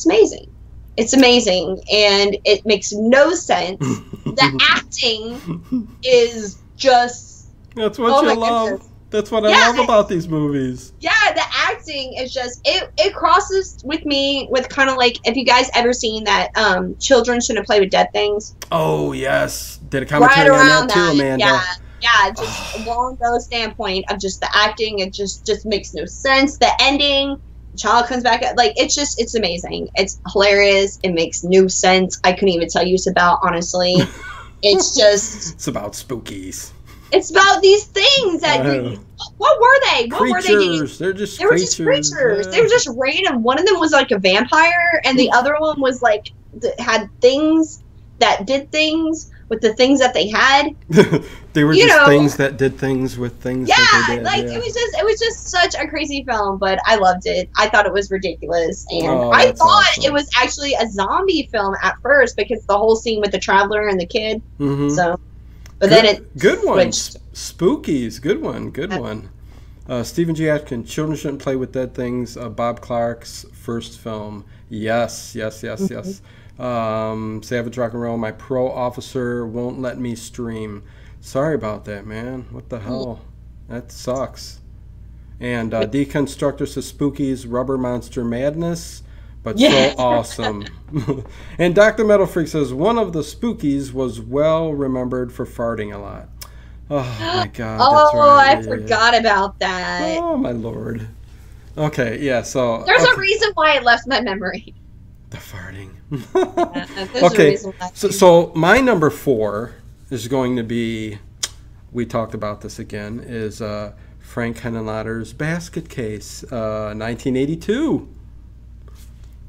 amazing. It's amazing, and it makes no sense. The acting is just. That's what you love. Goodness. That's what I love about these movies. Yeah, the acting is just it crosses with me with kind of like, if you guys ever seen that Children Shouldn't Play with Dead Things. Oh yes, did a commentary on that too, Amanda. Yeah, just along those standpoint of just the acting, it just makes no sense. The ending, the child comes back, like it's amazing. It's hilarious. It makes no sense. I couldn't even tell you it's about, honestly. It's about spookies. It's about these things that what were they? What were they doing? They were just creatures. Yeah. They were just random. One of them was like a vampire, and the other one was like had things that did things with the things that they had. They were things that did things with things that they did. It was just such a crazy film, but I loved it. I thought it was ridiculous, and I thought it was actually a zombie film at first because the whole scene with the traveler and the kid. Mm-hmm. So. But then it good one. Spookies, good one. Stephen G. Atkins, Children Shouldn't Play with Dead Things. Bob Clark's first film. Yes. Savage Rock and Roll. My pro officer won't let me stream. Sorry about that, man. What the hell? That sucks. And Deconstructor says Spookies, Rubber Monster Madness. But so awesome. And Dr. Metal Freak says, one of the Spookies was well remembered for farting a lot. Oh, my God. That's right. I forgot about that. Oh, my Lord. Okay, yeah, so... There's a reason why it left my memory. The farting. Okay, so my number 4 is going to be, we talked about this again, is Frank Henenlotter's Basket Case, 1982.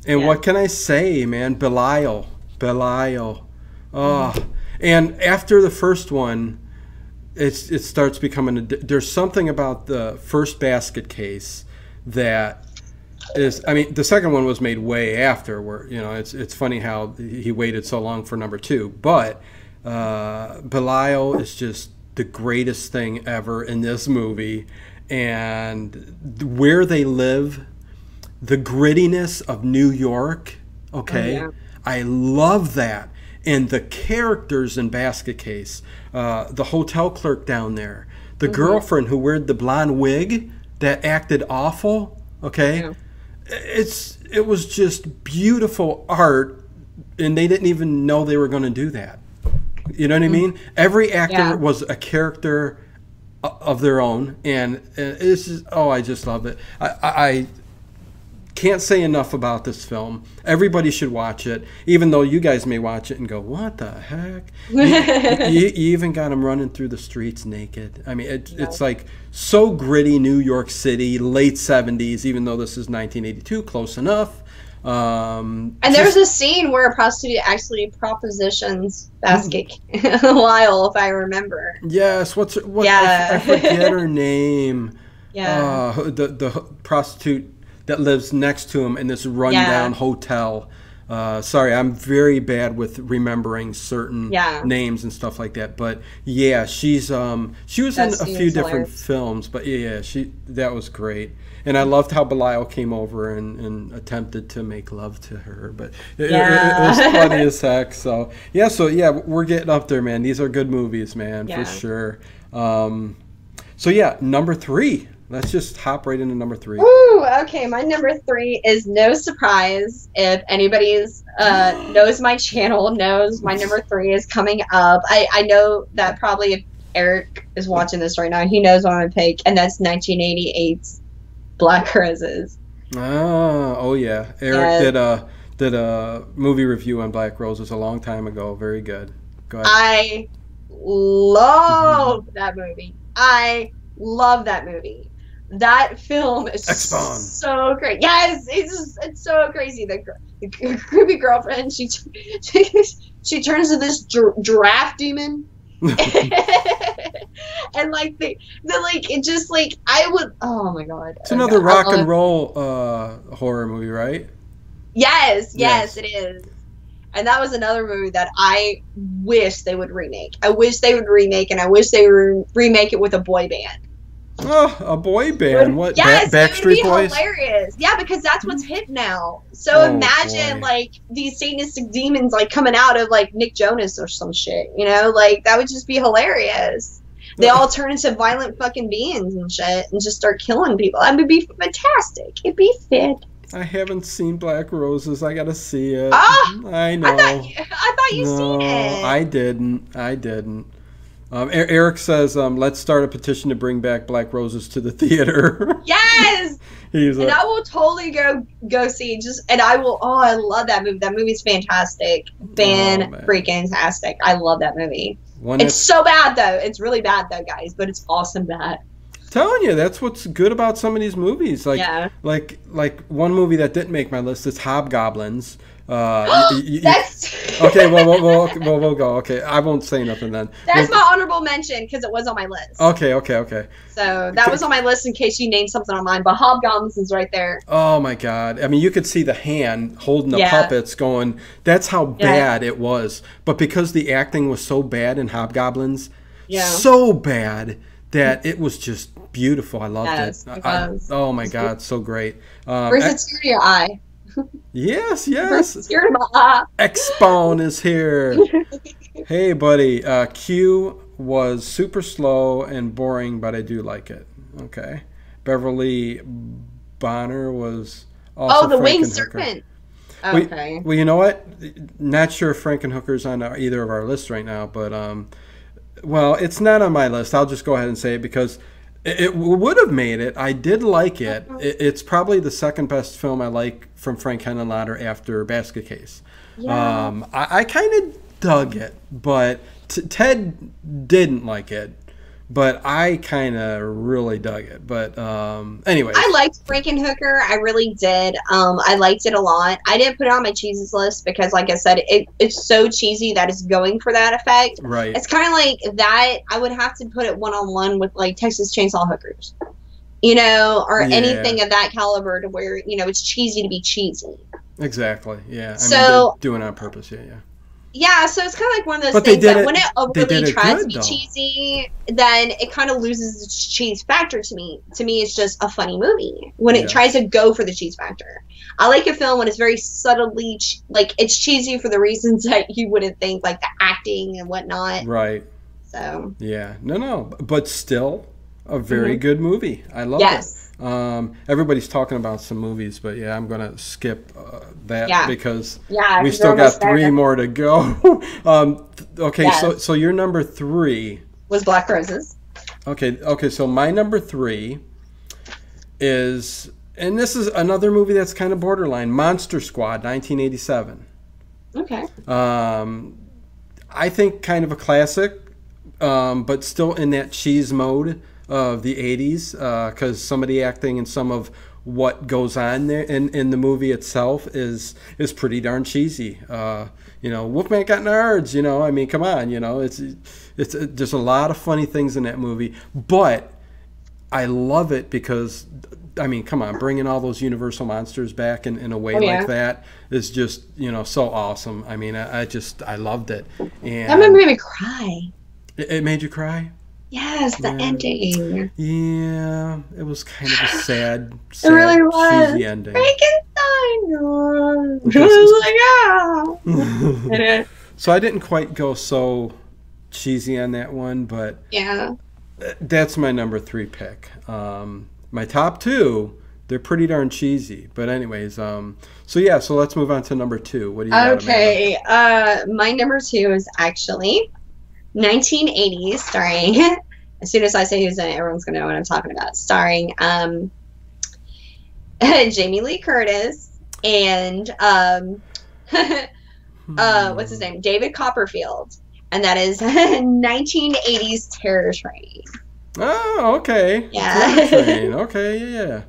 And what can I say, man? Belial. Oh. And after the first one, it starts becoming there's something about the first Basket Case that is, I mean, the second one was made way after, where, you know, it's funny how he waited so long for number 2, but Belial is just the greatest thing ever in this movie, and where they live, the grittiness of New York, okay? Oh, yeah. I love that. And the characters in Basket Case, the hotel clerk down there, the girlfriend who wore the blonde wig that acted awful, okay? Yeah. It was just beautiful art, and they didn't even know they were going to do that. You know what I mean? Every actor was a character of their own, and it's just, I just love it. I can't say enough about this film. Everybody should watch it, even though you guys may watch it and go, what the heck? You even got him running through the streets naked. I mean, it's like so gritty New York City, late 70s, even though this is 1982, close enough. And there's a scene where a prostitute actually propositions Basket Lyle, if I remember. Yes, I forget her name. Yeah. The prostitute that lives next to him in this rundown hotel. Sorry, I'm very bad with remembering certain Yeah. names and stuff like that. But yeah, she was in a few different films. But yeah, that was great. And I loved how Belial came over and attempted to make love to her. But it was funny as heck. So yeah, we're getting up there, man. These are good movies, man, for sure. So yeah, number 3. Let's just hop right into number 3. Ooh, okay. My number 3 is no surprise. If anybody's knows my channel, knows my number 3 is coming up. I know that probably if Eric is watching this right now, he knows what I'm gonna pick, and that's 1988's Black Roses. Oh yeah. Eric did a movie review on Black Roses a long time ago. Very good. Go ahead. I love that movie. I love that movie. That film is so great. Yes, it's so crazy. The creepy girlfriend, she turns to this giraffe demon. And like the like it just like I would, oh my god. It's another rock and roll horror movie, right? Yes, it is. And that was another movie that I wish they would remake. I wish they would remake, and I wish they would remake it with a boy band. Oh, a boy band. What? Yes, Backstreet Boys? Hilarious. Yeah, because that's what's hip now. So imagine like these Satanistic demons like coming out of like Nick Jonas or some shit. You know, like that would just be hilarious. They all turn into violent fucking beings and shit, and just start killing people. That would be fantastic. It'd be fit. I haven't seen Black Roses. I gotta see it. Oh, I know. I thought you seen it. I didn't. Eric says, let's start a petition to bring back Black Roses to the theater. Yes! And I will totally go see I love that movie. That movie's fantastic. Freaking-tastic. I love that movie. It's so bad, though. It's really bad, though, guys, but it's awesome bad. Telling you, that's what's good about some of these movies. Like one movie that didn't make my list is Hobgoblins. Okay, we'll go. Okay, I won't say nothing then. That's my honorable mention because it was on my list. Okay. So that was on my list in case you named something on mine. But Hobgoblins is right there. Oh my god! I mean, you could see the hand holding the puppets, going. That's how bad it was. But because the acting was so bad in Hobgoblins, so bad that it was just beautiful. I loved it. Oh my god, so great. Brings a tear to your eye. Yes. Tear to my eye. X-Bone is here. Hey, buddy. Q was super slow and boring, but I do like it. Okay. Beverly Bonner was also the winged serpent. Okay. Well, you know what? Not sure if Frankenhooker's on either of our lists right now, but well, it's not on my list. I'll just go ahead and say it because it would have made it. I did like it. It's probably the second best film I like from Frank Henenlotter after Basket Case. Yeah. I kind of dug it, but Ted didn't like it. But I kind of really dug it. But anyway. I liked Frankenhooker. I really did. I liked it a lot. I didn't put it on my cheeses list because, like I said, it's so cheesy that it's going for that effect. Right. It's kind of like that. I would have to put it one-on-one with, like, Texas Chainsaw Hookers. You know, or anything of that caliber to where, you know, it's cheesy to be cheesy. Exactly. Yeah. I so, mean, they're doing it on purpose. Yeah. Yeah, so it's kind of like one of those things that when it overly tries to be cheesy, then it kind of loses its cheese factor to me. To me, it's just a funny movie when it tries to go for the cheese factor. I like a film when it's very subtly, like, it's cheesy for the reasons that you wouldn't think, like the acting and whatnot. Right. So. Yeah. No. But still a very good movie. I love it. Everybody's talking about some movies, but I'm gonna skip that because we still got 3 more to go. Okay, so your number 3 was Black Roses. Okay, so my number 3 is, and this is another movie that's kind of borderline, Monster Squad, 1987. Okay. I think kind of a classic, but still in that cheese mode of the 80s, because some of the acting and some of what goes on there in the movie itself is pretty darn cheesy. You know, Wolfman got nards, you know, I mean, come on, you know, it's there's a lot of funny things in that movie, but I love it because I mean, come on, bringing all those Universal monsters back in a way yeah. like that is just, so awesome. I mean, I loved it. And That made me cry. It made you cry? Yes, the ending. Yeah, it was kind of a sad, It really was. cheesy ending. Frankenstein. I was like, yeah. So I didn't quite go so cheesy on that one, but yeah, that's my number 3 pick. My top 2, they're pretty darn cheesy. But anyways, so let's move on to number 2. What do you got, okay, my number 2 is actually 1980s, starring, as soon as I say who's in it, everyone's going to know what I'm talking about, starring Jamie Lee Curtis and what's his name? David Copperfield. And that is 1980s Terror Train. Oh, okay. Yeah. Terror Train. Okay, yeah.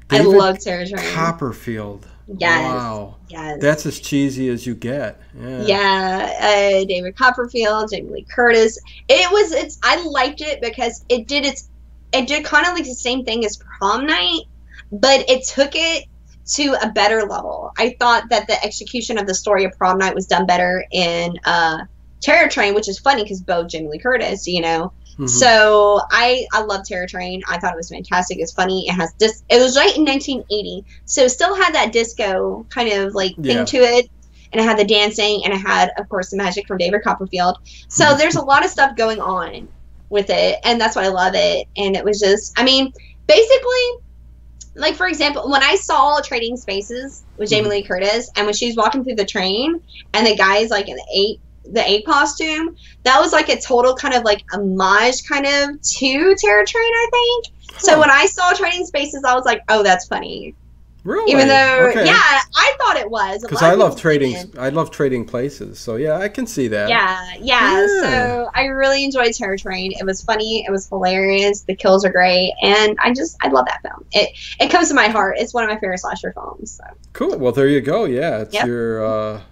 I love Terror Train. Copperfield. Yes. Wow. Yes. That's as cheesy as you get. Yeah. Yeah. David Copperfield, Jamie Lee Curtis. I liked it because it did kind of like the same thing as Prom Night, but it took it to a better level. I thought that the execution of the story of Prom Night was done better in Terror Train, which is funny because both Jamie Lee Curtis, Mm-hmm. So I love Terror Train. I thought it was fantastic. It's funny. It has it was right in 1980, so it still had that disco kind of like thing to it, and it had the dancing, and it had, of course, the magic from David Copperfield. So there's a lot of stuff going on with it, and that's why I love it. And it was just, I mean, basically, like, for example, when I saw Trading Spaces with Jamie Lee Curtis, and when she was walking through the train, and the guy's like in the ape costume, that was like a total kind of like homage kind of to Terror Train, I think. So when I saw Trading Spaces, I was like, oh, that's funny. Really? Even though, yeah, I thought it was. Because I love trading places. So yeah, I can see that. Yeah. So I really enjoyed Terror Train. It was funny. It was hilarious. The kills are great, and I love that film. It comes to my heart. It's one of my favorite slasher films. So. Cool. Well, there you go. Yeah, it's your.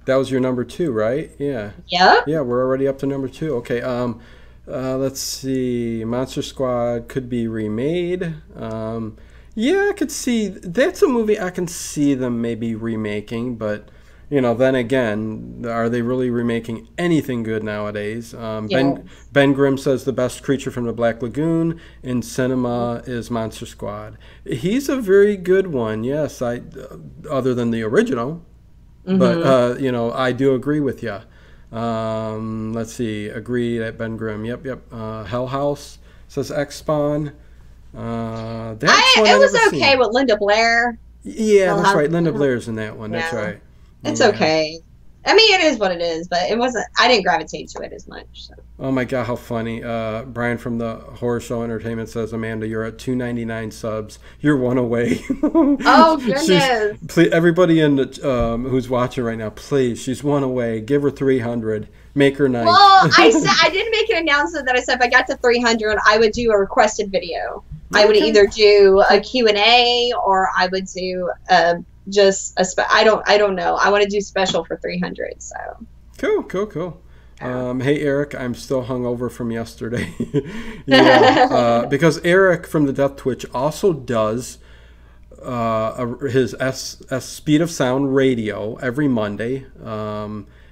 That was your number 2, right? Yeah. Yep. Yeah, we're already up to number 2. Okay. Let's see. Monster Squad could be remade. Yeah, I could see. That's a movie I can see them maybe remaking, but then again, are they really remaking anything good nowadays? Ben Grimm says the best Creature from the Black Lagoon in cinema is Monster Squad. He's a very good one. Yes, other than the original. But, I do agree with you. Let's see. Agreed at Ben Grimm. Yep. Hell House says X-Spawn. It was okay with Linda Blair. Yeah, that's right. Linda Blair's in that one. Yeah. That's right. It's okay. I mean, it is what it is, but it wasn't. I didn't gravitate to it as much. So. Oh my God, how funny! Brian from the Horror Show Entertainment says, "Amanda, you're at 299 subs. You're one away." Oh goodness! Please, everybody in the, who's watching right now, please, she's one away. Give her 300. Make her night. Well, I did make an announcement that I said if I got to 300, I would do a requested video. I would either do a Q&A or I would do just I don't know. I want to do special for 300. So cool. Hey Eric, I'm still hungover from yesterday. Because Eric from the Death Twitch also does his Speed of Sound radio every Monday.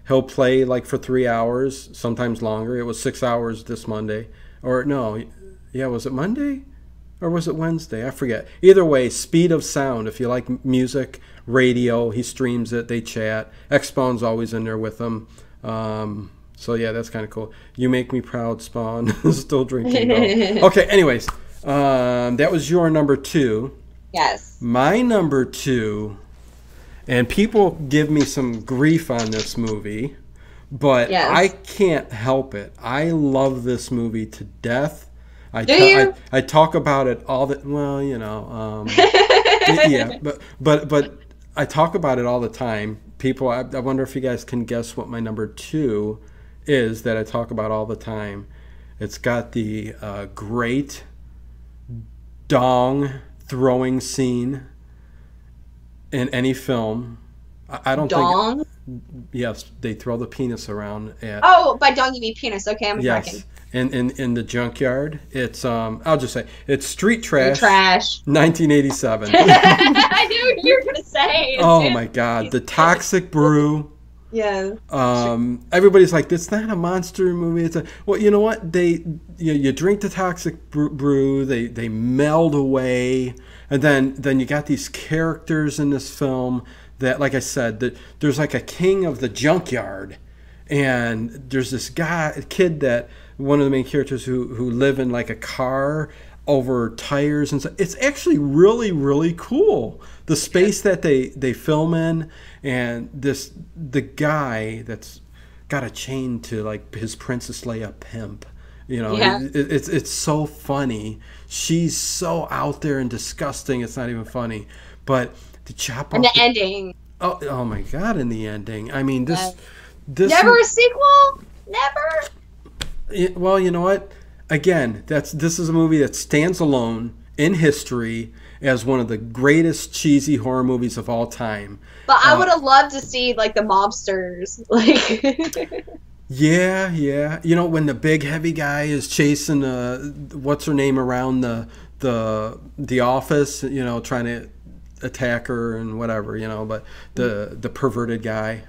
He'll play like for 3 hours, sometimes longer. It was 6 hours this Monday, or no, was it Monday? Or was it Wednesday? I forget. Either way, Speed of Sound. If you like music, radio, he streams it. They chat. X-Spawn's always in there with them. So yeah, that's kind of cool. You make me proud, Spawn. Still drinking. Okay, anyways. That was your number 2. Yes. My number 2, and people give me some grief on this movie, but I can't help it. I love this movie to death. I talk about it all the but I talk about it all the time. People, I wonder if you guys can guess what my number 2 is that I talk about all the time. It's got the great dong throwing scene in any film. I don't dong? think Yes, they throw the penis around at. Oh, but don't give me penis. Okay, I'm tracking. Yes. In the junkyard, it's I'll just say it's Street Trash. Street Trash. 1987. I knew what you were gonna say. Oh my God, the Toxic Brew. Yeah. Everybody's like, it's not a monster movie. It's a well, you know what? You drink the Toxic Brew. They meld away, and then you got these characters in this film that, like I said, that there's like a king of the junkyard, and there's this kid that one of the main characters who live in like a car over tires and stuff. It's actually really, really cool. The space that they film in, and the guy that's got a chain to like his Princess Leia pimp. You know, Yeah. It's so funny. She's so out there and disgusting. It's not even funny. But to chop And off the ending. oh my God! In the ending, I mean this. Never a sequel. Never. Well, you know what? Again, this is a movie that stands alone in history as one of the greatest cheesy horror movies of all time. But I would have loved to see like the mobsters, like. Yeah. You know, when the big heavy guy is chasing what's her name around the office, you know, trying to attack her and whatever, you know, but the perverted guy.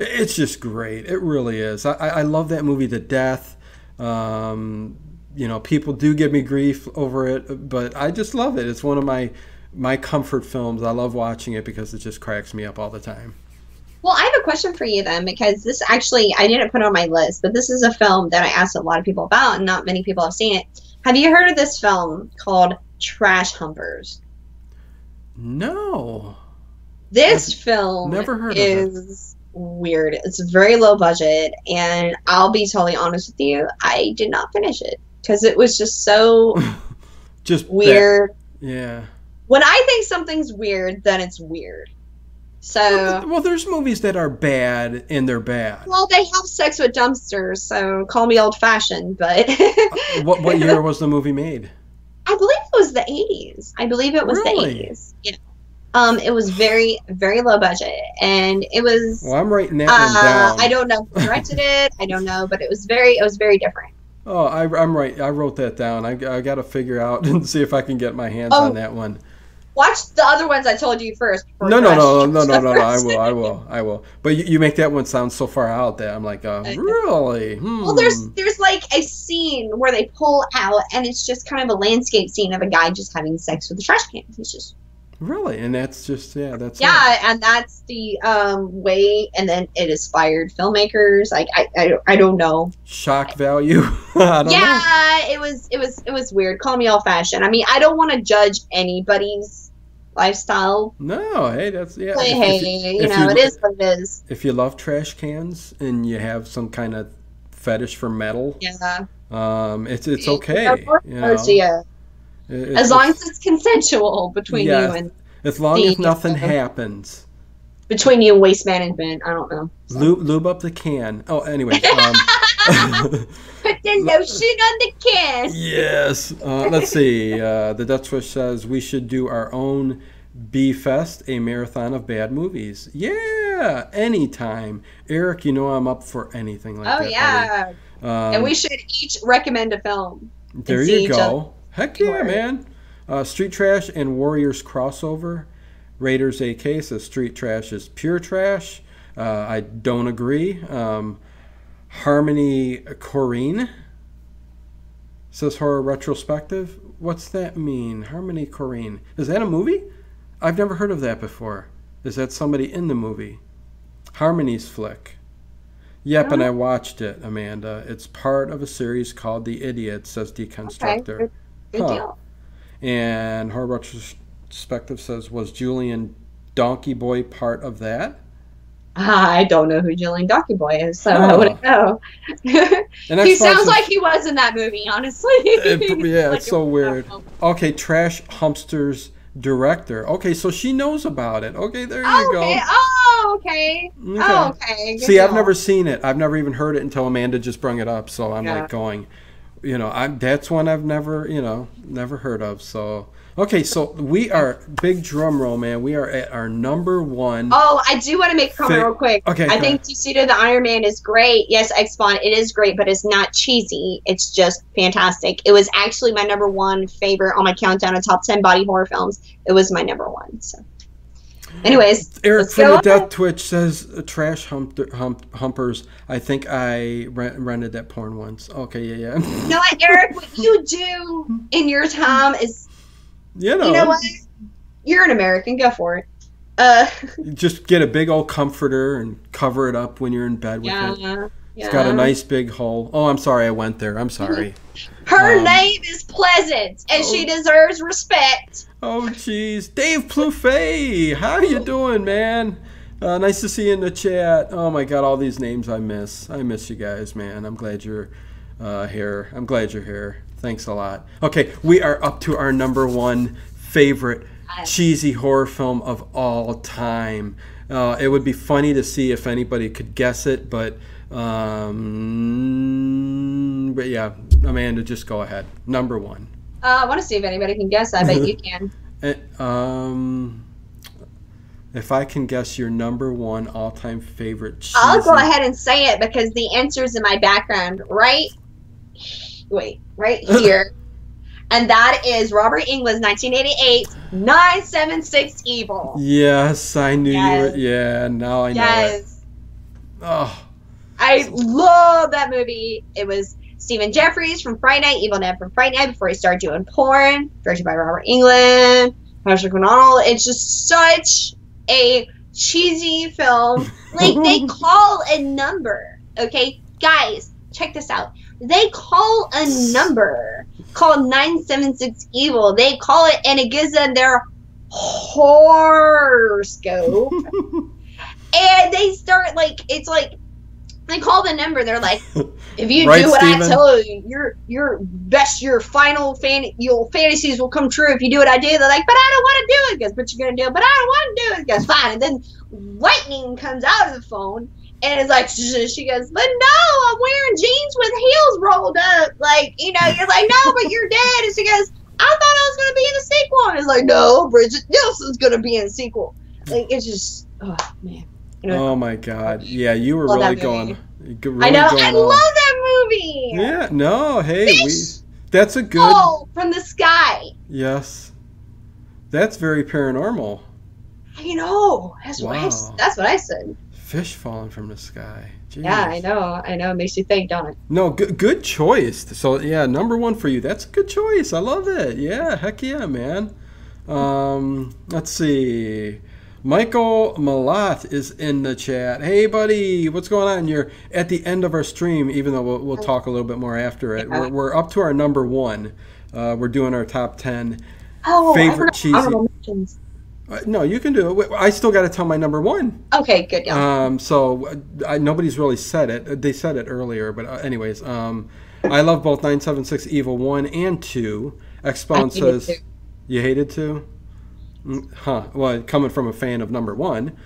It's just great. It really is. I love that movie to death. You know, people do give me grief over it, but I just love it. It's one of my comfort films. I love watching it because it just cracks me up all the time. Well, I have a question for you then, because this actually, I didn't put it on my list, but this is a film that I asked a lot of people about, and not many people have seen it. Have you heard of this film called Trash Humpers? No. This film never heard of is weird. It's very low budget, and I'll be totally honest with you, I did not finish it because it was just so Just weird. Yeah. When I think something's weird, then it's weird. So, Well, there's movies that are bad and they're bad. well, they have sex with dumpsters, so call me old-fashioned, but What year was the movie made? I believe it was the 80s. I believe it was Really? the 80s. Yeah. It was very, very low budget, and it was. Well, I'm writing that one down. I don't know who directed it. I don't know, but it was very different. Oh, I'm right. I wrote that down. I got to figure out and see if I can get my hands Oh. on that one. Watch the other ones I told you first. before No. Trash I will. But you make that one sound so far out that I'm like, really? Well, there's like a scene where they pull out, and it's just kind of a landscape scene of a guy just having sex with a trash can. It's just. Really, and that's just that's And that's the way, and then it inspired filmmakers. Like I don't know. shock value. I don't know. Yeah, it was weird. Call me old fashioned. I mean, I don't want to judge anybody's lifestyle. No, hey, that's But hey, you know, it is what it is. If you love trash cans and you have some kind of fetish for metal, Yeah. it's okay. You know? Yeah. As long It's- as it's consensual between you and as long as nothing happens. between you and waste management. I don't know. Lube up the can. Oh, anyway. Put the lotion on the can. Yes. Let's see. The Dutch Fish says we should do our own B-Fest, a marathon of bad movies. Yeah, anytime. Eric, you know I'm up for anything like that. Oh yeah. Buddy. And we should each recommend a film. There and see you each go. Heck yeah, Word. man. Street Trash and Warriors crossover. Raiders AK says Street Trash is pure trash. I don't agree. Harmony Corrine says horror retrospective. What's that mean? Harmony Corrine. Is that a movie? I've never heard of that before. Is that somebody in the movie? Harmony's flick. Yep, and I watched it, Amanda. It's part of a series called The Idiot, says Deconstructor. Okay. Good deal. And horror retrospective says, was Julian Donkey Boy part of that? I don't know who Julian Donkey Boy is, so I wouldn't know. And He sounds like he was in that movie, honestly. Yeah, Like it's so a- weird. Okay, Trash Humpsters director. Okay, so she knows about it. Okay, there you go. Okay. Oh, okay. Oh, okay. Good See, I've deal. never seen it. I've never even heard it until Amanda just brung it up. So I'm Yeah. like going, that's one I've never heard of. So okay, so we are, big drum roll, man. We are at our number one. Oh, I do want to make a comment real quick. Okay, I think Tuxedo the Iron Man is great. Yes, X-Spawn, it is great, but it's not cheesy. It's just fantastic. It was actually my number one favorite on my countdown of top 10 body horror films. It was my number one. So, anyways, Eric from the Death Twitch says trash humpers. I think I rented that porn once. Okay, yeah. You know what, Eric? What you do in your time is, you know what? You're an American. Go for it. Just get a big old comforter and cover it up when you're in bed with it. Yeah. It's got a nice big hole. Oh, I'm sorry I went there. I'm sorry. Her name is Pleasant, and she deserves respect. Oh, jeez. Dave Plouffe, how you doing, man? Nice to see you in the chat. Oh, my God, all these names I miss. I miss you guys, man. I'm glad you're here. I'm glad you're here. Thanks a lot. Okay, we are up to our number one favorite cheesy horror film of all time. It would be funny to see if anybody could guess it, but yeah, Amanda, just go ahead. Number one. I want to see if anybody can guess. I bet you can. If I can guess your number one all-time favorite cheesy... I'll go ahead and say it because the answer is in my background right here. And that is Robert Englund's 1988 976 Evil. Yes, I knew you were. Yeah, now I know it. Oh. I love that movie. It was Stephen Jeffries from Fright Night, Evil Ned from Fright Night before he started doing porn. Directed by Robert Englund. Patrick O'Donnell. It's just such a cheesy film. Like, they call a number. Okay? Guys, check this out. They call a number called 976 Evil. They call it, and it gives them their horoscope. And they start, like, it's like, they call the number. They're like, if you do what Steven? I tell you, your final fantasies will come true if you do what I do. They're like, but I don't want to do it. He goes, but you're going to do it. But I don't want to do it. He goes, fine. And then lightning comes out of the phone. And it's like, she goes, but no, I'm wearing jeans with heels rolled up. Like, you're like, no, but you're dead. And she goes, I thought I was going to be in the sequel. And it's like, no, Bridget Nielsen's going to be in the sequel. Like, it's just, oh, man. Oh, my God. Yeah, you were really going. I know. I love that movie. Yeah. No, hey. That's a good. Oh, from the sky. Yes. That's very paranormal. I know. That's what I said. Fish falling from the sky. Jeez. Yeah, I know. It makes you think, don't it? No, good choice. So, yeah, number one for you. That's a good choice. I love it. Yeah, heck yeah, man. Let's see. Michael Malat is in the chat. Hey, buddy. What's going on? You're at the end of our stream, even though we'll talk a little bit more after it. We're up to our number one. We're doing our top 10 favorite cheesy... No, you can do it. I still got to tell my number one. Okay, good. Yeah. Nobody's really said it. They said it earlier, but anyways, I love both 976 Evil 1 and 2. X-Spawn says, you hated 2? Huh. Well, coming from a fan of number 1.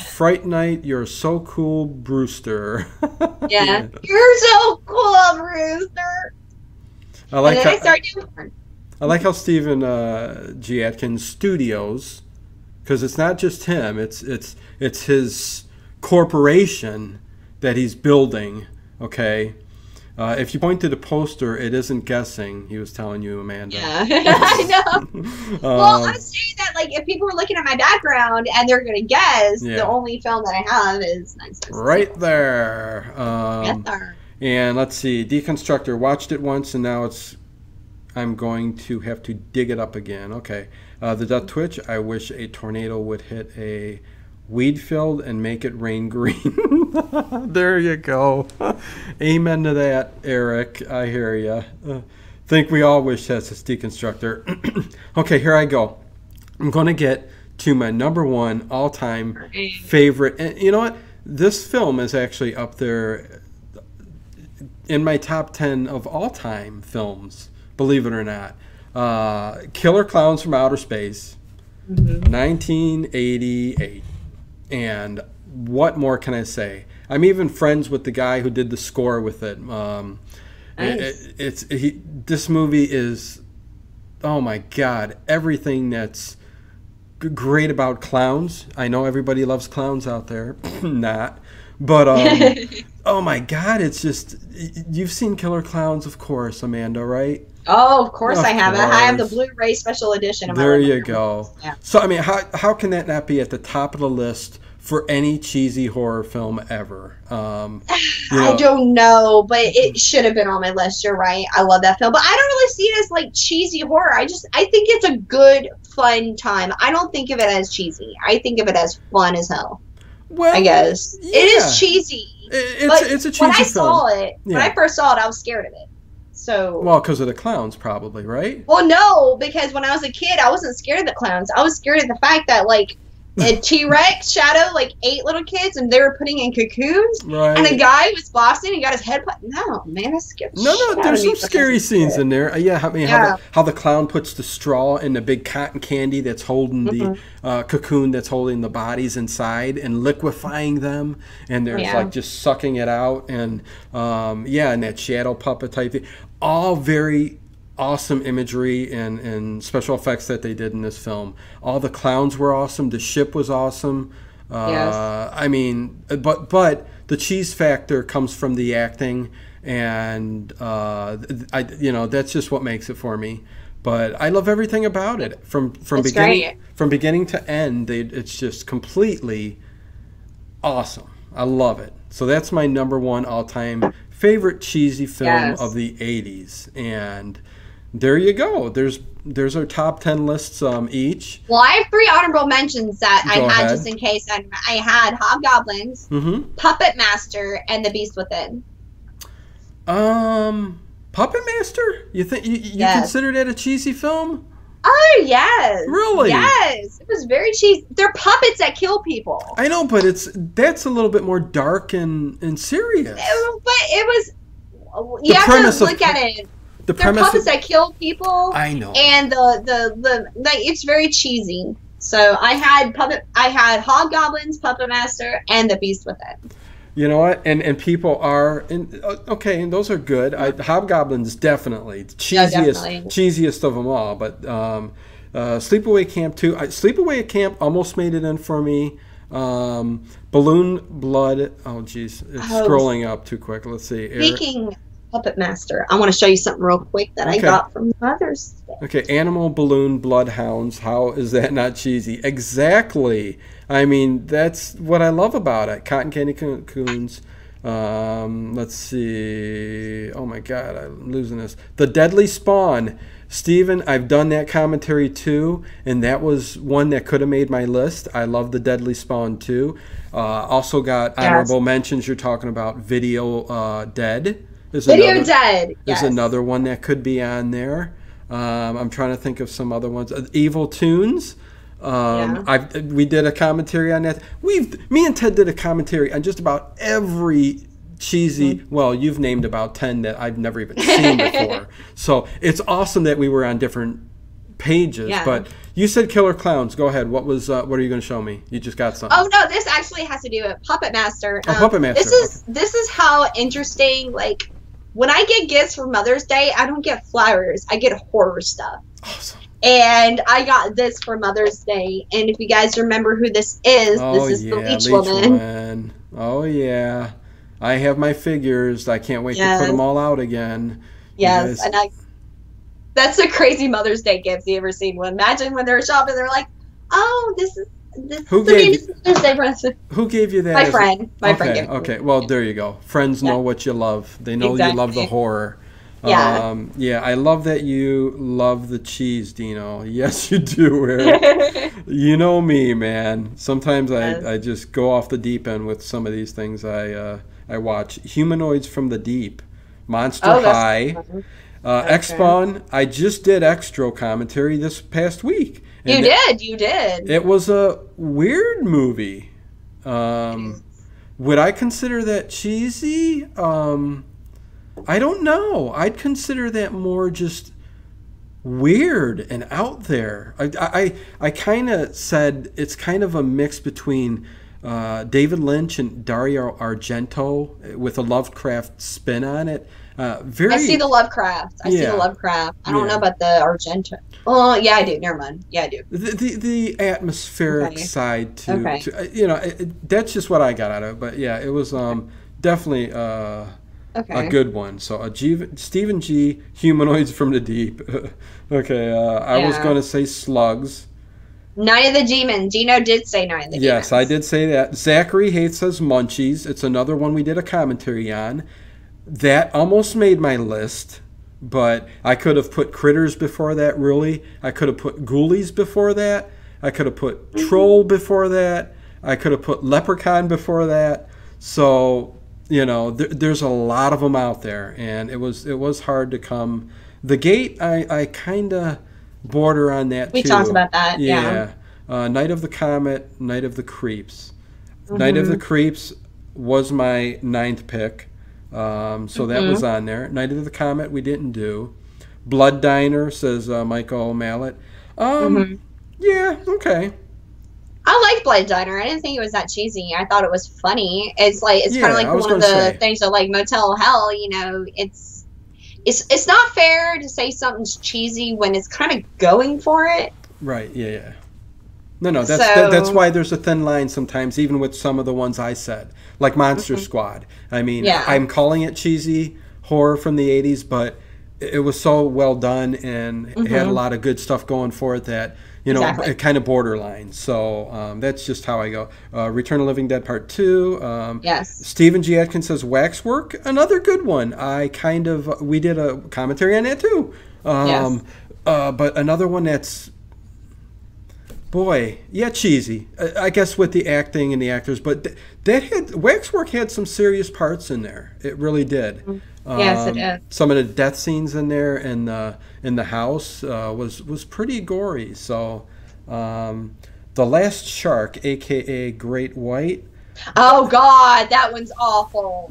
Fright Night, you're so cool, Brewster. Yeah. You're so cool, Brewster. I like how Stephen G. Atkins Studios, because it's not just him, it's his corporation that he's building, okay? If you point to the poster, it isn't guessing, he was telling you, Amanda. Yeah, I know. Well, I'm saying that, like, if people were looking at my background and they're going to guess, the only film that I have is 966. Right there. And let's see, Deconstructor, watched it once and now I'm going to have to dig it up again. Okay. The Death Twitch, I wish a tornado would hit a weed field and make it rain green. There you go. Amen to that, Eric. I hear you. Think we all wish that's a Deconstructor. Okay, here I go. I'm going to get to my number one all-time favorite. And you know what? This film is actually up there in my top 10 of all-time films. Believe it or not. Killer Clowns from Outer Space, 1988. And what more can I say? I'm even friends with the guy who did the score with it. Nice. This movie is, oh my God, everything that's great about clowns. I know everybody loves clowns out there. Not. But, oh my God, it's just, you've seen Killer Clowns, of course, Amanda, right? Oh, of course Of I have. I have the course. Blu-ray special edition. Of my There living you room. go. Yeah. So, I mean, how can that not be at the top of the list for any cheesy horror film ever? I don't know, but it should have been on my list. You're right. I love that film, but I don't really see it as like cheesy horror. I think it's a good, fun time. I don't think of it as cheesy. I think of it as fun as hell. Well, I guess yeah. it is cheesy. It's a cheesy when I film. saw it, when Yeah. I first saw it, I was scared of it. So Well, because of the clowns, probably, right? well, no, because when I was a kid, I wasn't scared of the clowns. I was scared of the fact that like a T-Rex shadow like ate little kids and they were putting in cocoons, Right. and a guy was boxing and got his head put. No, man, that scared. the shit No, out of there's me some scary because scenes in there. Yeah, I mean, Yeah. how the clown puts the straw in the big cotton candy that's holding the cocoon that's holding the bodies inside and liquefying them, and there's Yeah. like just sucking it out, and and that shadow puppet type thing. All very awesome imagery and special effects that they did in this film. All the clowns were awesome. The ship was awesome. Yes. I mean, but the cheese factor comes from the acting, and that's just what makes it for me. But I love everything about it from It's great. beginning to end. It's just completely awesome. I love it. So that's my number one all-time favorite cheesy film Yes. of the 80s, and there you go. There's our top 10 lists each. Well, I have 3 honorable mentions that I Go had ahead. just in case. I had Hobgoblins, Mm-hmm. Puppet Master, and The Beast Within. Puppet Master? You think you Yes. consider that a cheesy film? Oh yes, Really? Yes, it was very cheesy. They're puppets that kill people. I know, but that's a little bit more dark and serious. But it was. You have premise to of- look at it. The They're premise. puppets that kill people. I know. And the like, it's very cheesy. So I had Hobgoblins, Puppet Master, and The Beast Within. You know what? And people are okay, and those are good. Hobgoblins definitely the definitely. cheesiest of them all. But Sleepaway Camp 2, Sleepaway Camp almost made it in for me. Balloon Blood. Oh, geez, it's scrolling up too quick. Let's see. Speaking Puppet Master, I want to show you something real quick that I Okay. got from Mother's Day. Okay, Animal Balloon Bloodhounds. How is that not cheesy? Exactly. I mean, that's what I love about it. Cotton Candy Cocoons. Let's see. Oh my God, I'm losing this. The Deadly Spawn. Steven, I've done that commentary too, and that was one that could have made my list. I love The Deadly Spawn too. Also got honorable mentions. You're talking about Video Dead. Video Dead. There's another one that could be on there. I'm trying to think of some other ones. Evil Tunes. We did a commentary on that. Me and Ted did a commentary on just about every cheesy. Well, you've named about 10 that I've never even seen before. So it's awesome that we were on different pages. Yeah. But you said Killer Clowns. Go ahead. What are you going to show me? You just got something. Oh no, this actually has to do with Puppet Master. Puppet Master. This is how interesting. Like when I get gifts for Mother's Day, I don't get flowers. I get horror stuff. Awesome. And I got this for Mother's Day. And if you guys remember who this is, this is the Leech Woman. Oh yeah, I have my figures. I can't wait to put them all out again. Yes, and that's a crazy Mother's Day gift. You ever seen one? Imagine when they're shopping, they're like, "Oh, this is Mother's Day present." Who gave you that? My friend. My friend gave it. Okay. Well, there you go. Friends know what you love. They know you love the horror. Yeah. I love that you love the cheese, Dino. Yes, you do, Eric. You know me, man. Sometimes I just go off the deep end with some of these things I watch. Humanoids from the Deep, Monster High, X-Spawn. I just did Extra commentary this past week. You did. It was a weird movie. Would I consider that cheesy? I don't know. I'd consider that more just weird and out there. I kind of said it's kind of a mix between David Lynch and Dario Argento with a Lovecraft spin on it. Very. I see the Lovecraft. I see Yeah. the Lovecraft. I don't Yeah. know about the Argento. Oh, yeah, I do. Never mind. Yeah, I do. The atmospheric Okay. side to, Okay. that's just what I got out of it. But yeah, it was definitely a Okay. good one. So Stephen G. Humanoids from the Deep. Okay, I was Yeah. going to say Slugs. Night of the Demon. Gino did say Night of the Demon. Yes, I did say that. Zachary Hates says Munchies. It's another one we did a commentary on. That almost made my list, but I could have put Critters before that, really. I could have put Ghoulies before that. I could have put Troll before that. I could have put Leprechaun before that. So, there's a lot of them out there, and it was hard to come. The Gate, I kind of border on that, We too. talked about that, yeah. Night of the Comet, Night of the Creeps. Night of the Creeps was my 9th pick. So that was on there. Night of the Comet we didn't do. Blood Diner, says Michael Mallet. Yeah, okay. I like Blood Diner. I didn't think it was that cheesy. I thought it was funny. It's kind of like I was one of gonna the say. things that like Motel Hell. It's not fair to say something's cheesy when it's kind of going for it. Right, yeah. No, So- that's why there's a thin line sometimes, even with some of the ones I said, like Monster Squad. I mean, Yeah. I'm calling it cheesy horror from the 80s, but it was so well done and it had a lot of good stuff going for it that, Exactly. it kind of borderline. So that's just how I go. Return of the Living Dead Part 2. Yes. Stephen G. Atkins says Waxwork, another good one. We did a commentary on that too. Yes. But another one that's, boy, yeah, cheesy. I guess with the acting and the actors, but Waxwork had some serious parts in there. It really did. Yes, it did. Some of the death scenes in there in the house was pretty gory. So, The Last Shark, aka Great White. Oh God, that one's awful.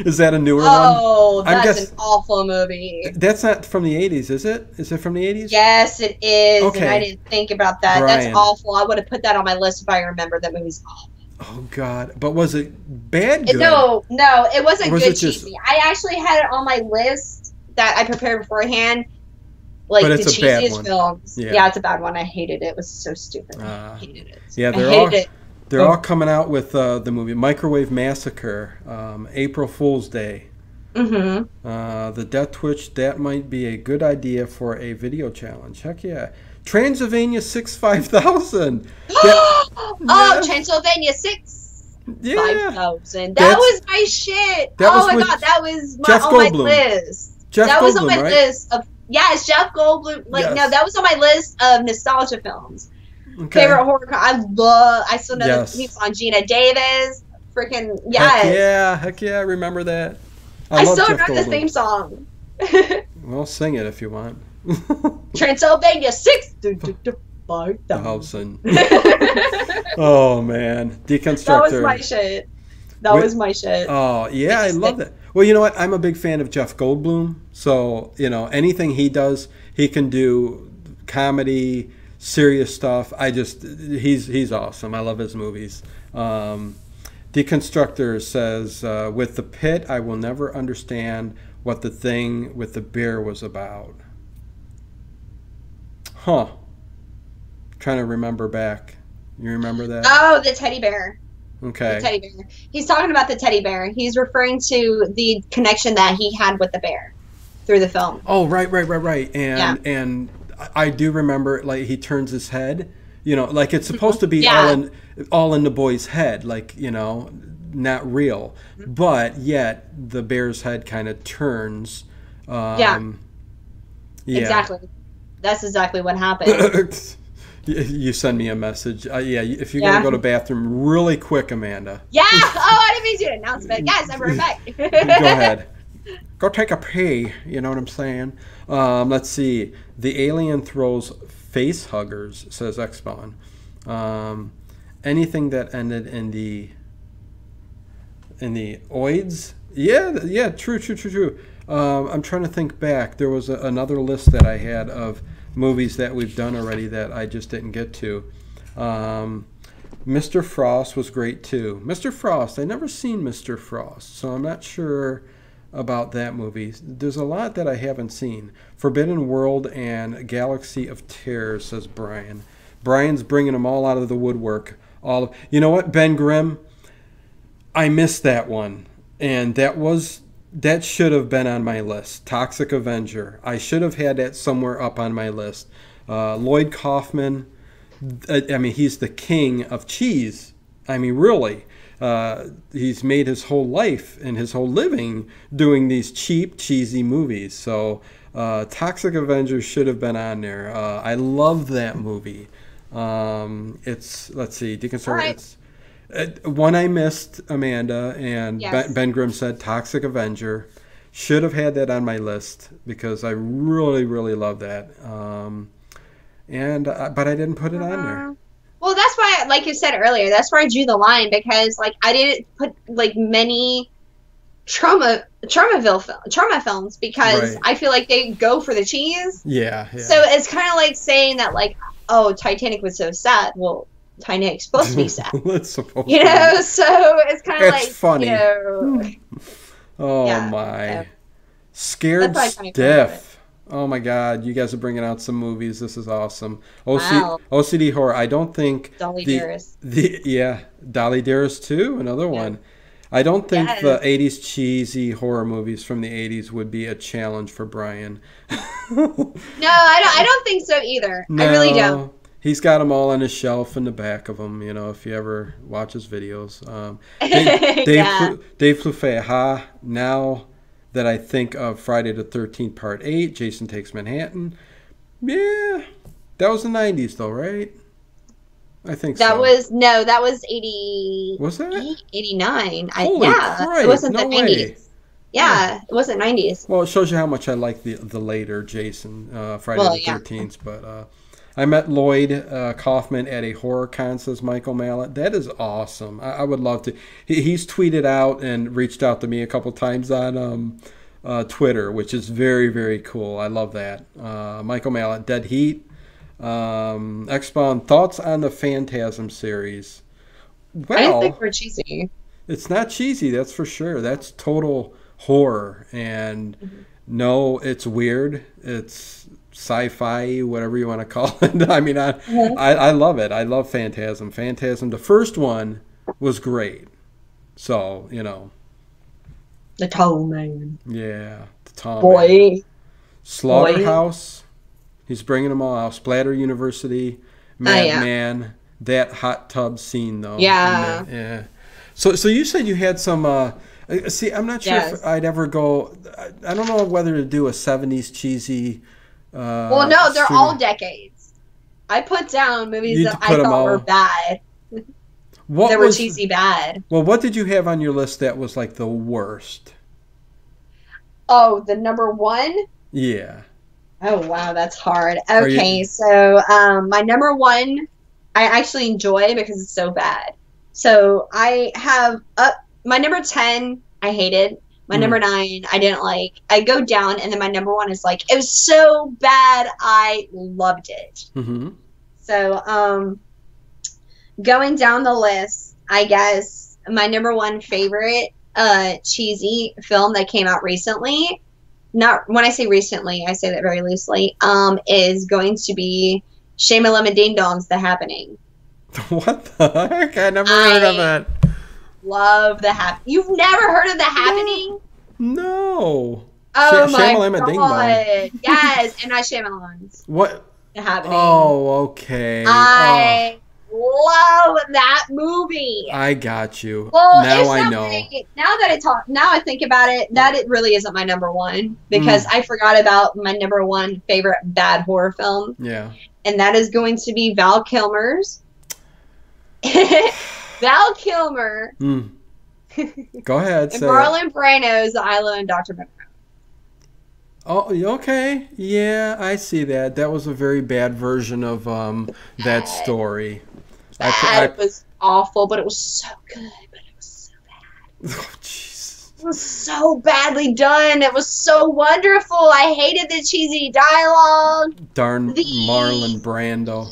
Is that a newer one? Oh, I'm that's an awful movie. That's not from the 80s, is it? Is it from the 80s? Yes, it is. Okay. And I didn't think about that. Brian. That's awful. I would have put that on my list if I remember that movie's awful. Oh God! But was it bad? Good? No, it wasn't Or was good it just- cheesy. I actually had it on my list that I prepared beforehand. Like But the it's a bad cheesiest one. films. Yeah. Yeah, it's a bad one. I hated it. It was so stupid. I hated it. Yeah, I they're hated all it. they're all coming out with the movie Microwave Massacre, April Fool's Day. Mm-hmm. The Death Twitch, that might be a good idea for a video challenge. Heck yeah. Transylvania 65000. Oh, Transylvania 6. Yeah. 5,000. That That's- was my shit. that Oh was my with God, that was Jeff on my Goldblum. list. Jeff That was on Goldblum, my right? list of it's Jeff Goldblum. Yes. No, that was on my list of nostalgia films. Okay. Favorite horror. I still know Yes. the theme song. Gina Davis. Freaking yes. Heck yeah, I remember that. I love still Jeff remember the Goldblum. theme song. Well, sing it if you want. Transylvania 6. 5,000. 1000. Oh man, Deconstructor. That was my shit. That Wait- was my shit. Oh yeah, I love that. Well, you know what? I'm a big fan of Jeff Goldblum. So anything he does, he can do comedy, serious stuff. He's awesome. I love his movies. Deconstructor says, with The Pit, I will never understand what the thing with the bear was about. Huh. Trying to remember back. You remember that? Oh, the teddy bear. Okay. The teddy bear. He's talking about the teddy bear. He's referring to the connection that he had with the bear through the film. Oh, right. And I do remember, like, he turns his head. Like it's supposed to be all in the boy's head, like not real, but yet the bear's head kind of turns. Exactly. That's exactly what happened. You send me a message. If you're gonna go to the bathroom really quick, Amanda. Yeah. Oh, I didn't mean to announce it. Guys, I'm right back. Go ahead. Go take a pee. You know what I'm saying? Let's see. The alien throws face huggers, says X-Spawn. Anything that ended in the oids? Yeah. True. I'm trying to think back. There was another list that I had of movies that we've done already that I just didn't get to. Mr. Frost was great too. Mr. Frost, I never seen Mr. Frost, so I'm not sure about that movie. There's a lot that I haven't seen. Forbidden World and Galaxy of Terror, says Brian. Brian's bringing them all out of the woodwork. You know what, Ben Grimm? I missed that one, and that should have been on my list. Toxic Avenger. I should have had that somewhere up on my list. Lloyd Kaufman. I mean, he's the king of cheese. I mean, really. He's made his whole life and his whole living doing these cheap, cheesy movies. So Toxic Avenger should have been on there. I love that movie. Let's see, Deconstruct. Right. It's one I missed, Amanda, and yes. Ben Grimm said Toxic Avenger. Should have had that on my list because I really, really love that. But I didn't put it on there. Well, that's why, like you said earlier, that's where I drew the line, because like I didn't put like many trauma films because right. I feel like they go for the cheese. Yeah. So it's kind of like saying that like, oh, Titanic was so sad. Well, Titanic's supposed to be sad. It's supposed you know, so it's kind of like funny. You know, oh yeah, my, yeah. Scared Stiff. Oh my God, you guys are bringing out some movies. This is awesome. OCD horror. I don't think Dolly Dearest. Dolly Dearest too. Another one. I don't think the 80s cheesy horror movies from the 80s would be a challenge for Brian. No, I don't think so either. No, I really don't. He's got them all on his shelf in the back of him, you know, if you ever watch his videos. Dave Plouffe, now that I think of Friday the 13th Part 8, Jason Takes Manhattan. Yeah, that was the 90s though, right? I think that so. That was 80. Was that 89? Holy Christ, it wasn't no the 90s. Way. Yeah, it wasn't 90s. Well, it shows you how much I like the later Jason, Friday the 13th. But I met Lloyd Kaufman at a horror con, says Michael Mallet. That is awesome. I would love to. He's tweeted out and reached out to me a couple times on Twitter, which is very, very cool. I love that. Michael Mallet, Dead Heat. X-Spawn, thoughts on the Phantasm series? Well, I didn't think we're cheesy. It's not cheesy, that's for sure. That's total horror. And no, it's weird. It's sci-fi, whatever you want to call it. I mean, I love it. I love Phantasm. Phantasm, the first one was great. So, you know. The Tall Man. Yeah, the Tall Man. Slaughterhouse. He's bringing them all out. Splatter University, Madman, that hot tub scene though. Yeah. Yeah. So you said you had some. See, I'm not sure if I'd ever go. I don't know whether to do a 70s cheesy. Well, no, they're all decades. I put down movies that I thought were bad. That were cheesy bad. Well, what did you have on your list that was like the worst? Oh, the number one? Yeah. Oh, wow, that's hard. Okay, so my number one, I actually enjoy because it's so bad. So I have my number 10, I hated. My number 9, I didn't like. I go down, and then my number 1 is like, it was so bad, I loved it. Mm-hmm. So going down the list, I guess my number 1 favorite cheesy film that came out recently, not when I say recently, I say that very loosely, is going to be Shame-a-Lemon Ding Dong's The Happening. What the heck? I never heard of that. Love The Happening. You've never heard of The Happening? No. Oh my God. Yes, and not Shame-a-Lemon's. What? The Happening. Oh, okay. I love that movie. I got you. Well, now I know. Now I think about it, that it really isn't my number 1 because I forgot about my number 1 favorite bad horror film. Yeah. And that is going to be Val Kilmer's. Val Kilmer. Go ahead. And Marlon Brando's The Island and Dr. Monroe. Oh, okay. Yeah, I see that. That was a very bad version of that story. It was awful, but it was so good. But it was so bad. Oh, jeez. It was so badly done. It was so wonderful. I hated the cheesy dialogue. Darn Marlon Brando.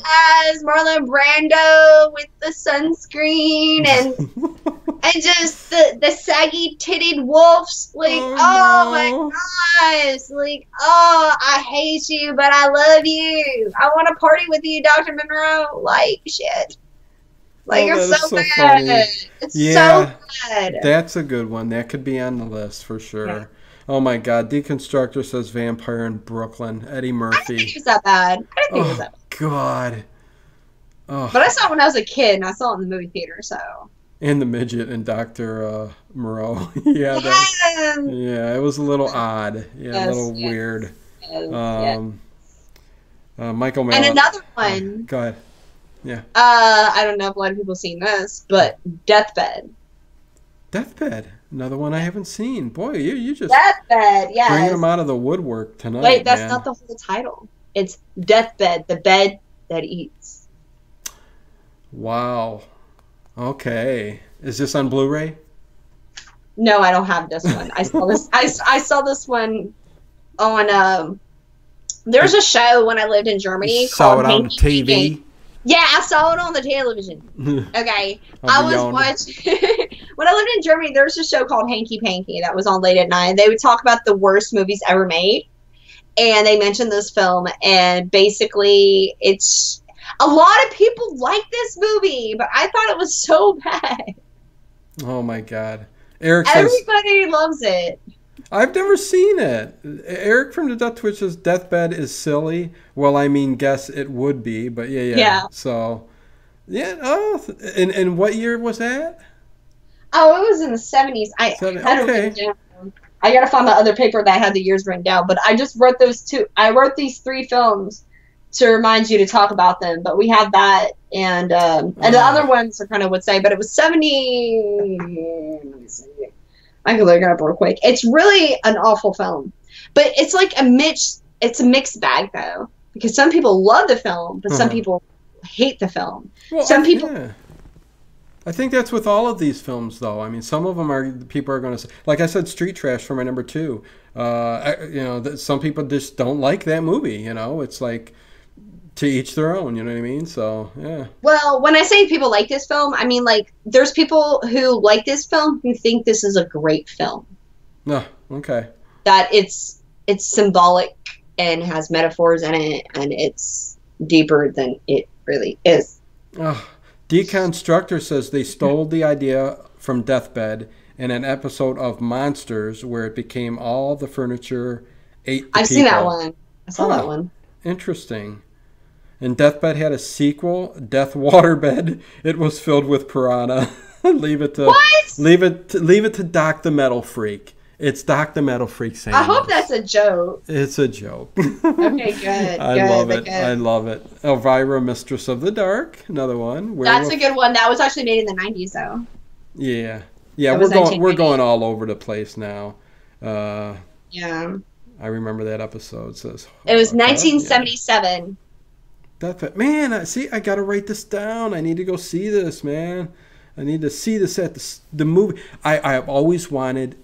As Marlon Brando with the sunscreen and And just the saggy titted wolves, like, oh my gosh, like, oh, I hate you, but I love you. I want to party with you, Dr. Monroe. Like, shit. Like, it's so bad. Funny. It's so bad. That's a good one. That could be on the list for sure. Yeah. Oh my God. Deconstructor says Vampire in Brooklyn. Eddie Murphy. I didn't think it was that bad. It was that bad. God. Oh. But I saw it when I was a kid, and I saw it in the movie theater, so. And the midget and Dr. Moreau. Yeah, it was a little odd. Yeah, a little weird. Michael Mann. And another one. Go ahead. Yeah. I don't know if a lot of people have seen this, but Deathbed. Deathbed. Another one I haven't seen. Boy, you just Deathbed, yes. Bringing them out of the woodwork tonight. Wait, that's not the whole title. It's Deathbed, the bed that eats. Wow. Okay. Is this on Blu-ray? No, I don't have this one. I saw this. I saw this one on. There's a show when I lived in Germany called Saw it on TV. Panky. Yeah, I saw it on the television. Okay, I was watching when I lived in Germany. There was a show called Hanky Panky that was on late at night. They would talk about the worst movies ever made, and they mentioned this film. And basically, it's. A lot of people like this movie, but I thought it was so bad. Oh my God. Eric Everybody loves it. I've never seen it. Eric from the Duck Twitch says Deathbed is silly. Well, I mean, guess it would be, but yeah. So, yeah. Oh, and what year was that? Oh, it was in the 70s. I got to find the other paper that had the years written down, but I just wrote those two. I wrote these 3 films to remind you to talk about them, but we have that, and the other ones are kind of would say, but it was 70. Let me see. I can look it up real quick. It's really an awful film, but it's like it's a mixed bag though, because some people love the film, but some people hate the film. Well, I think that's with all of these films, though. I mean, some of them people are going to say, like I said, Street Trash for my number 2. Some people just don't like that movie. It's like. To each their own, you know what I mean? So, yeah. Well, when I say people like this film, I mean, like, there's people who like this film who think this is a great film. No, okay. That it's symbolic and has metaphors in it, and it's deeper than it really is. Deconstructor says they stole the idea from Deathbed in an episode of Monsters where it became all the furniture ate the people. I've seen that one. I saw that one. Interesting. And Deathbed had a sequel, Death Waterbed. It was filled with piranha. Leave it to Doc the Metal Freak. It's Doc the Metal Freak saying I hope that's a joke. It's a joke. Okay, good. I love it. Elvira, Mistress of the Dark. Another one. That's a good one. That was actually made in the 90s, though. Yeah. Yeah, we're going all over the place now. Yeah. I remember that episode. It was 1977. Yeah. Man, I gotta write this down. I need to go see this, man. I need to see this at the movie. I've always wanted.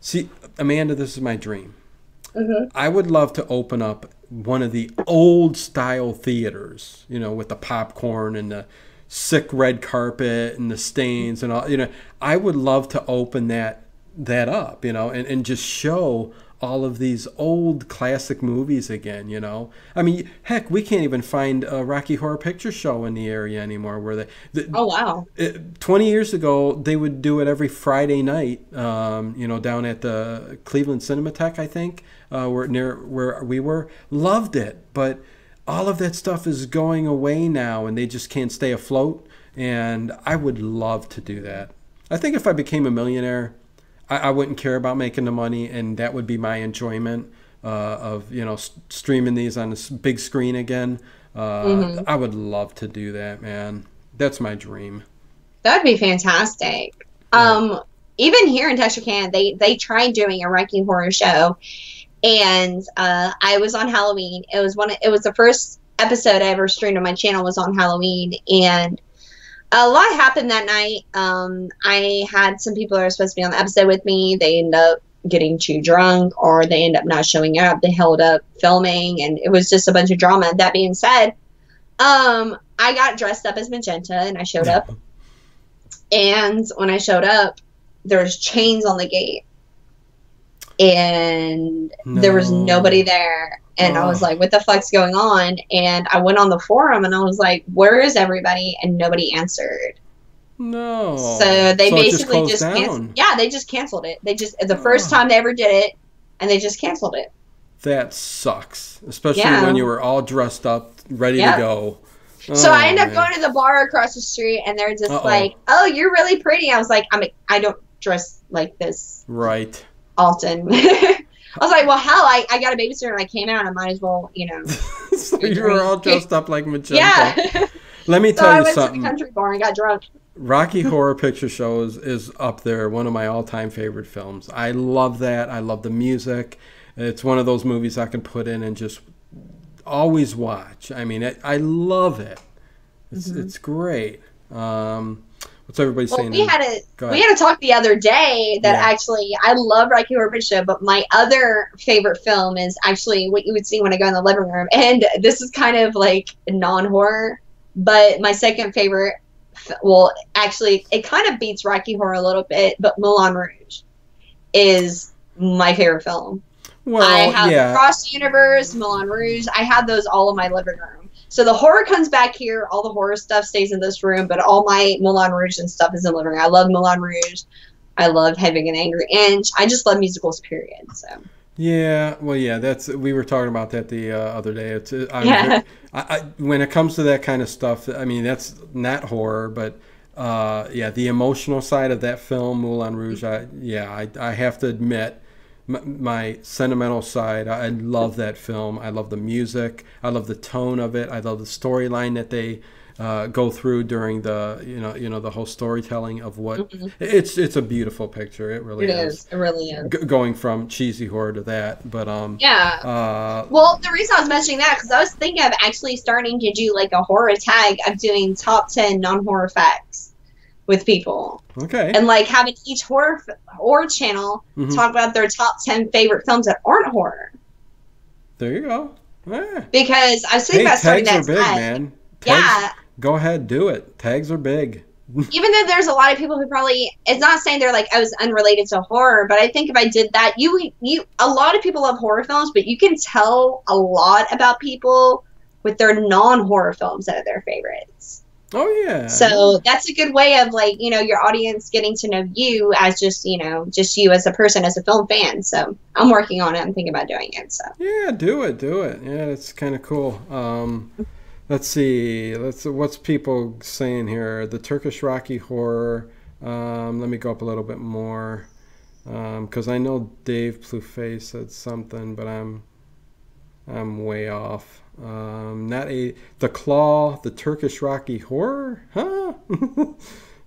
See, Amanda, this is my dream. Mm-hmm. I would love to open up one of the old style theaters, with the popcorn and the sick red carpet and the stains and all. I would love to open that up, and just show all of these old classic movies again, I mean, heck, we can't even find a Rocky Horror Picture Show in the area anymore. Where oh wow! 20 years ago, they would do it every Friday night. Down at the Cleveland Cinematheque, I think, where we were. Loved it, but all of that stuff is going away now, and they just can't stay afloat. And I would love to do that. I think if I became a millionaire, I wouldn't care about making the money, and that would be my enjoyment of streaming these on this big screen again. I would love to do that, man. That's my dream. That'd be fantastic. Yeah. Even here in Texarkana, they tried doing a Rocky Horror Show, and I was on Halloween. It was the first episode I ever streamed on my channel was on Halloween, and a lot happened that night. I had some people that were supposed to be on the episode with me. They ended up getting too drunk, or they ended up not showing up. They held up filming, and it was just a bunch of drama. That being said, I got dressed up as Magenta, and I showed up. And when I showed up, there's chains on the gate. And there was nobody there. And I was like, what the fuck's going on? And I went on the forum and I was like, where is everybody? And nobody answered. No. So they basically just closed canceled. down. Yeah, they just canceled it. They just, the first time they ever did it, and they just canceled it. That sucks. Especially when you were all dressed up, ready to go. So I ended up going to the bar across the street, and they're just like, oh, you're really pretty. I was like, I don't dress like this. Right. Often. I was like, well, hell, I got a babysitter and I came out. I might as well, So you were all dressed up like magenta. Yeah. Let me tell you something. So I went to the country bar and got drunk. Rocky Horror Picture Show is up there, one of my all-time favorite films. I love that. I love the music. It's one of those movies I can put in and just always watch. I mean, I love it. It's great. What's everybody saying? We had a talk the other day that actually I love Rocky Horror Picture Show, but my other favorite film is actually what you would see when I go in the living room, and this is kind of like non-horror, but my second favorite. Well, actually, it kind of beats Rocky Horror a little bit, but Moulin Rouge is my favorite film. Well, I have Across the Universe, Moulin Rouge. I have those all in my living room. So the horror comes back here. All the horror stuff stays in this room, but all my Moulin Rouge and stuff is in the living room. I love Moulin Rouge. I love Having an Angry Inch. I just love musicals, period. So. Yeah, well, we were talking about that the other day. When it comes to that kind of stuff, I mean, that's not horror, but the emotional side of that film, Moulin Rouge, I have to admit, my sentimental side, I love that film. I love the music. I love the tone of it. I love the storyline that they go through during the the whole storytelling of what it's a beautiful picture. It really is. It really is. Going from cheesy horror to that, but well, the reason I was mentioning that because I was thinking of actually starting to do like a horror tag of doing top 10 non-horror facts with people. Okay. And like having each horror channel talk about their top 10 favorite films that aren't horror. There you go. Yeah. Because I was thinking about starting that tags are big, man. Tags, go ahead, do it. Tags are big. Even though there's a lot of people who probably, it's not saying they're like, I was unrelated to horror, but I think if I did that, a lot of people love horror films, but you can tell a lot about people with their non-horror films that are their favorites. Oh, yeah. So that's a good way of like, your audience getting to know you as just you as a person, as a film fan. So I'm working on it. I'm thinking about doing it. So yeah, do it. Yeah, it's kind of cool. Let's see. What's people saying here? The Turkish Rocky Horror. Let me go up a little bit more because I know Dave Plouffe said something, but I'm way off. The Claw, the Turkish Rocky Horror, huh?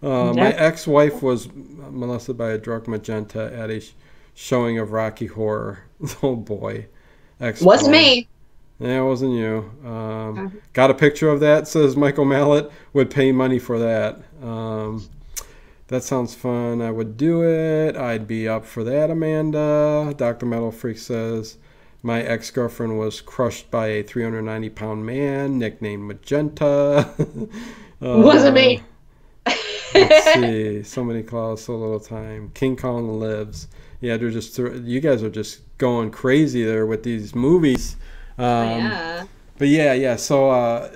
My ex-wife was molested by a drunk magenta at a showing of Rocky Horror. Oh boy, wasn't me. Yeah, it wasn't you. Got a picture of that. Says Michael Mallet would pay money for that. That sounds fun. I would do it. I'd be up for that, Amanda. Dr. Metal Freak says. My ex-girlfriend was crushed by a 390-pound man, nicknamed Magenta. Wasn't me. Let's see. So many claws, so little time. King Kong lives. Yeah, you guys are just going crazy there with these movies. But yeah. So,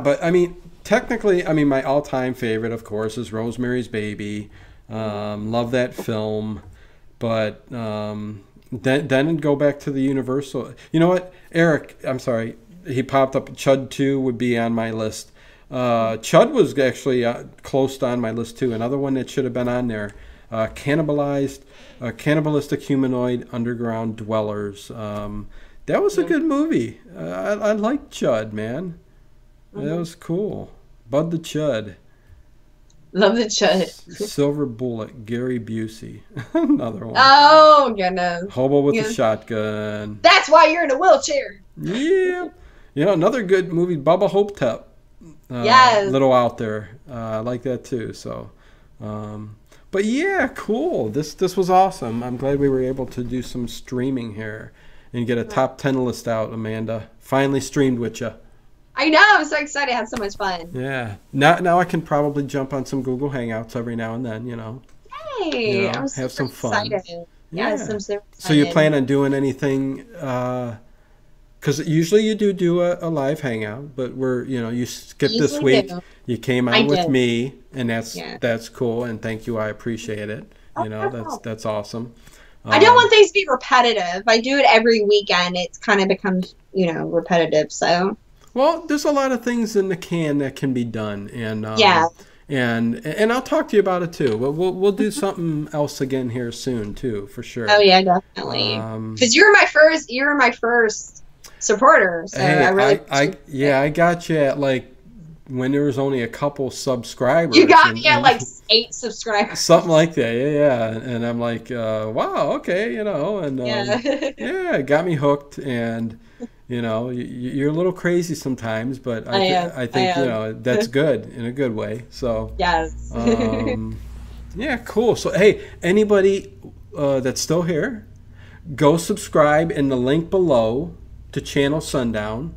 but I mean, technically, my all-time favorite, of course, is Rosemary's Baby. Love that film. But... Then go back to the Universal. You know what, Eric? I'm sorry. He popped up. Chud 2 would be on my list. Chud was actually close on my list too. Another one that should have been on there. Cannibalistic humanoid underground dwellers. That was a good movie. I liked Chud, man. That was cool. Bud the Chud. Love the Chud. Silver Bullet, Gary Busey. Another one. Oh, goodness. Hobo with a shotgun. That's why you're in a wheelchair. Yeah. Another good movie, Bubba Hotep. Yes. Little out there. I like that too. So, but yeah, cool. This was awesome. I'm glad we were able to do some streaming here and get a top 10 list out, Amanda. Finally streamed with you. I know. I'm so excited. I had so much fun. Yeah. Now I can probably jump on some Google Hangouts every now and then, Hey, You know, I'm have super some fun. excited. Yeah. Yes, I'm super excited. So you plan on doing anything, because usually you do a live hangout, but you skipped this Usually week. do. You came I on with do. me, and Yeah. that's cool, and thank you. I appreciate it. That's awesome. I don't want things to be repetitive. I do it every weekend. It's kind of becomes, repetitive. So Well, there's a lot of things in the can that can be done, and yeah. and I'll talk to you about it too. But we'll do something else again here soon too, for sure. Oh yeah, definitely. Because you're my first supporter. So Hey, I really I got you at like when there was only a couple subscribers. You got me at like 8 subscribers. Something like that, yeah. And I'm like, wow, okay, and Yeah. yeah, it got me hooked. And you're a little crazy sometimes, but I think that's good in a good way. So Yes. yeah, cool. So hey, anybody that's still here, go subscribe in the link below to Channel Sundown,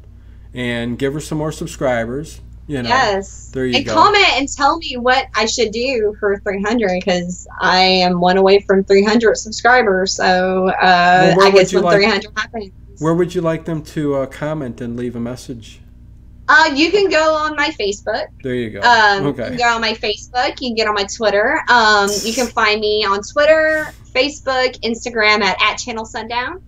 and give her some more subscribers. Yes. There you go. And comment and tell me what I should do for 300 because I am one away from 300 subscribers. So I guess when 300 happens. Where would you like them to comment and leave a message? You can go on my Facebook. There you go. Okay. You Okay. can go on my Facebook. You can get on my Twitter. You can find me on Twitter, Facebook, Instagram at Channel Sundown.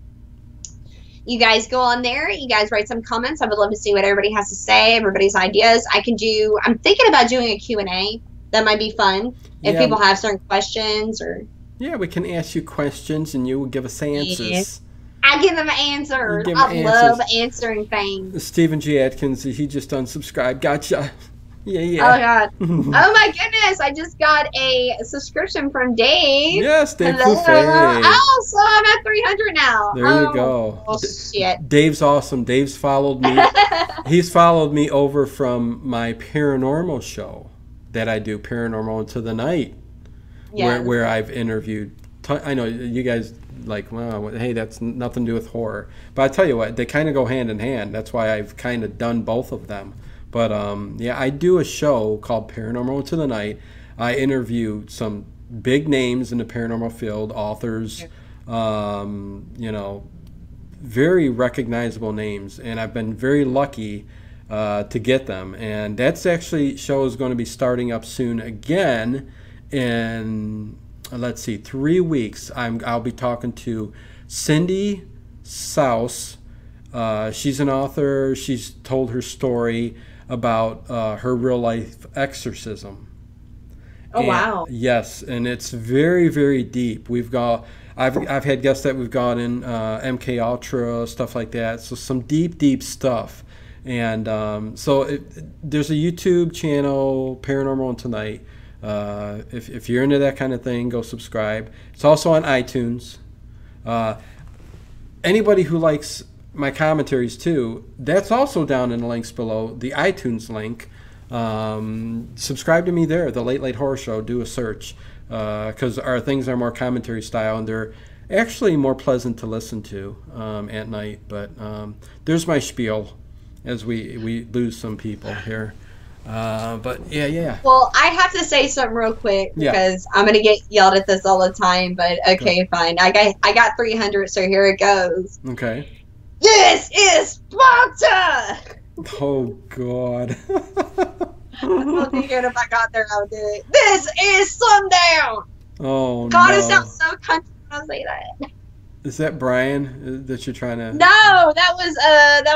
You guys go on there. You guys write some comments. I would love to see what everybody has to say, everybody's ideas. I'm thinking about doing a Q&A. That might be fun if people have certain questions or. Yeah, we can ask you questions and you will give us answers. Yeah. I give them answers. Give I them love answers. answering things. Stephen G. Atkins, he just unsubscribed. Gotcha. Yeah. Oh God. Oh my goodness! I just got a subscription from Dave. Yes, Dave Hello. Buffet. Oh, so I'm at 300 now. There you go. Oh shit. Dave's awesome. Dave's followed me. He's followed me over from my paranormal show that I do, Paranormal Into the Night, Yes. where I've interviewed. I know you guys like, wow, hey, that's nothing to do with horror. But I tell you what, they kind of go hand in hand. That's why I've kind of done both of them. But yeah, I do a show called Paranormal Into the Night. I interview some big names in the paranormal field, authors, very recognizable names, and I've been very lucky to get them. And that's actually show is going to be starting up soon again in 3 weeks. I'll be talking to Cindy Souse. She's an author. She's told her story about her real life exorcism. Oh wow. Yes, and it's very, very deep. I've had guests that we've got in MK Ultra, stuff like that. So some deep stuff. And there's a YouTube channel, Paranormal Tonight. If you're into that kind of thing, go subscribe. It's also on iTunes. Anybody who likes my commentaries too, that's also down in the links below, the iTunes link. Subscribe to me there, The Late Horror Show. Do a search because our things are more commentary style and they're actually more pleasant to listen to at night. But there's my spiel as we lose some people here. But yeah. Well, I have to say something real quick because I'm gonna get yelled at this all the time. But okay, fine. I got 300, so here it goes. Okay. This is Sparta. Oh God. I was thinking if I got there, I would do it. This is Sundown. Oh God, no. it sounds so country when I say that. Is that Brian that you're trying to? No, that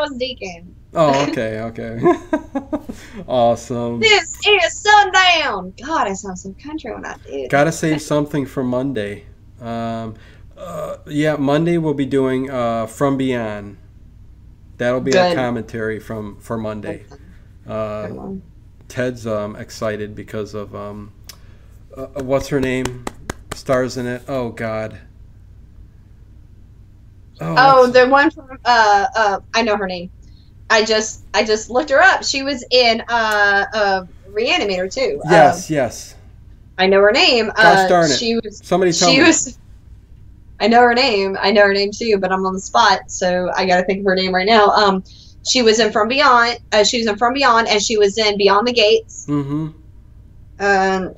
was Deacon. Oh, okay. Awesome. This is Sundown. God, I sound so country when I do it. Gotta save something for Monday. Yeah, Monday we'll be doing From Beyond. That'll be a commentary for Monday. Ted's excited because of what's her name? Stars in it. Oh God. Oh, the one from I know her name. I just looked her up. She was in Reanimator too. Yes. I know her name. Gosh darn it. She was. Somebody tell me. I know her name. I know her name too, but I'm on the spot, so I got to think of her name right now. She was in From Beyond. She was in From Beyond, and she was in Beyond the Gates. Mm-hmm.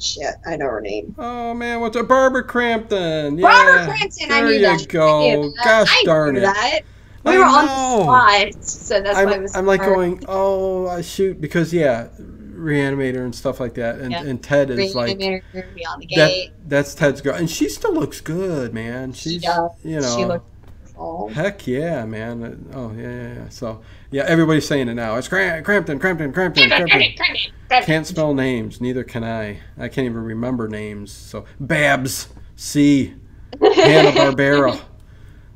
Shit, I know her name. Oh man, what's a Barbara Crampton? Yeah. Barbara Crampton. I knew that. There you go. Gosh darn it. That. We were on the spot, so that's why it was. I'm like going, oh shoot, because Reanimator and stuff like that, and Ted is Reanimator, Beyond the Gate. That's Ted's girl, and she still looks good, man. She's she looks beautiful. Heck yeah, man. Oh yeah. So yeah, everybody's saying it now. It's Crampton. Can't spell names. Neither can I. I can't even remember names. So Babs, C, Hanna-Barbera.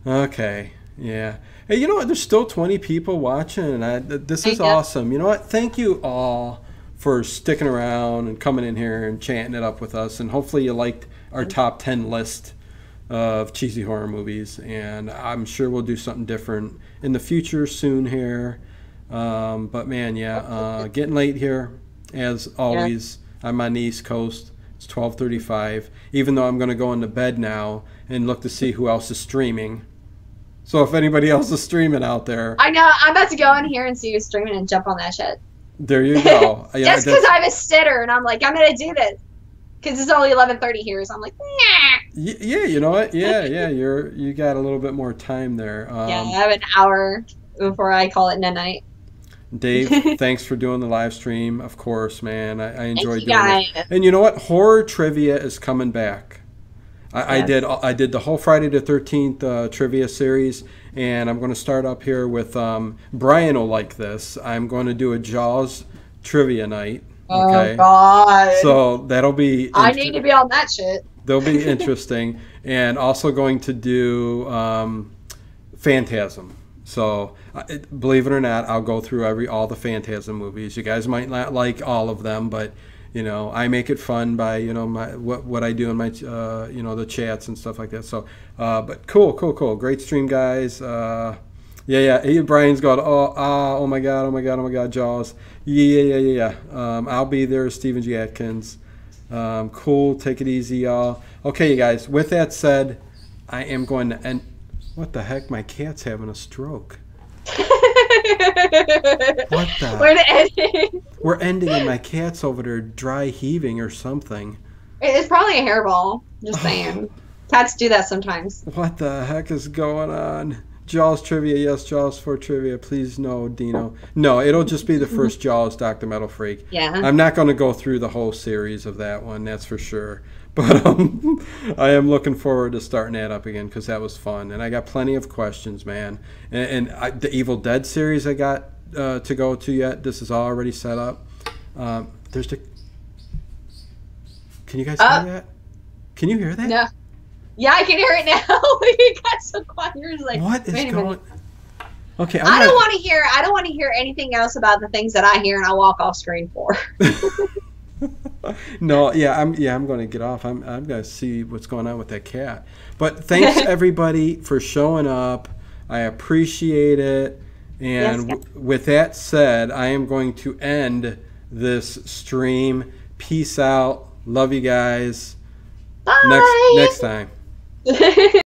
Okay, yeah. Hey, you know what? There's still 20 people watching. This is awesome. You know what? Thank you all for sticking around and coming in here and chatting it up with us. And hopefully you liked our top 10 list of cheesy horror movies. And I'm sure we'll do something different in the future soon here. But man, getting late here. As always, I'm on the East Coast. It's 12:35. Even though I'm going to go into bed now and look to see who else is streaming. So if anybody else is streaming out there, I know I'm about to go in here and see you streaming and jump on that shit. There you go. Just because I'm a sitter and I'm like, I'm gonna do this because it's only 11:30 here, so I'm like, nah. Yeah, you know what? Yeah. You got a little bit more time there. I have an hour before I call it night. Dave, thanks for doing the live stream. Of course, man. I enjoyed doing it. And you know what? Horror trivia is coming back. I did the whole Friday the 13th trivia series, and I'm going to start up here with Brian will like this. I'm going to do a Jaws trivia night. Okay? Oh God! So that'll be. I need to be on that shit. They'll be interesting, and also going to do Phantasm. So believe it or not, I'll go through all the Phantasm movies. You guys might not like all of them, but. You know, I make it fun by, what I do in my, the chats and stuff like that. So, but cool. Great stream, guys. Brian's got, oh my God, Jaws. Yeah. I'll be there, Stephen G. Atkins. Cool. Take it easy, y'all. Okay, you guys. With that said, I am going to end. What the heck? My cat's having a stroke. What the? We're ending. We're ending and my cat's over there dry heaving or something. It's probably a hairball. Just saying. Cats do that sometimes. What the heck is going on? Jaws trivia, yes. Jaws 4 trivia, please no, Dino. No, it'll just be the first Jaws, Dr. Metal Freak. Yeah. I'm not going to go through the whole series of that one, that's for sure. But I am looking forward to starting that up again because that was fun. And I got plenty of questions, man. And the Evil Dead series I got to go to yet. This is already set up. There's the... Can you guys hear that? Can you hear that? No. Yeah, I can hear it now. You got so quiet. You're just like, what is going? Okay, I don't want to hear anything else about the things that I hear, and I walk off screen for. No, I'm going to get off. I'm going to see what's going on with that cat. But thanks everybody for showing up. I appreciate it. And with that said, I am going to end this stream. Peace out. Love you guys. Bye. Next time.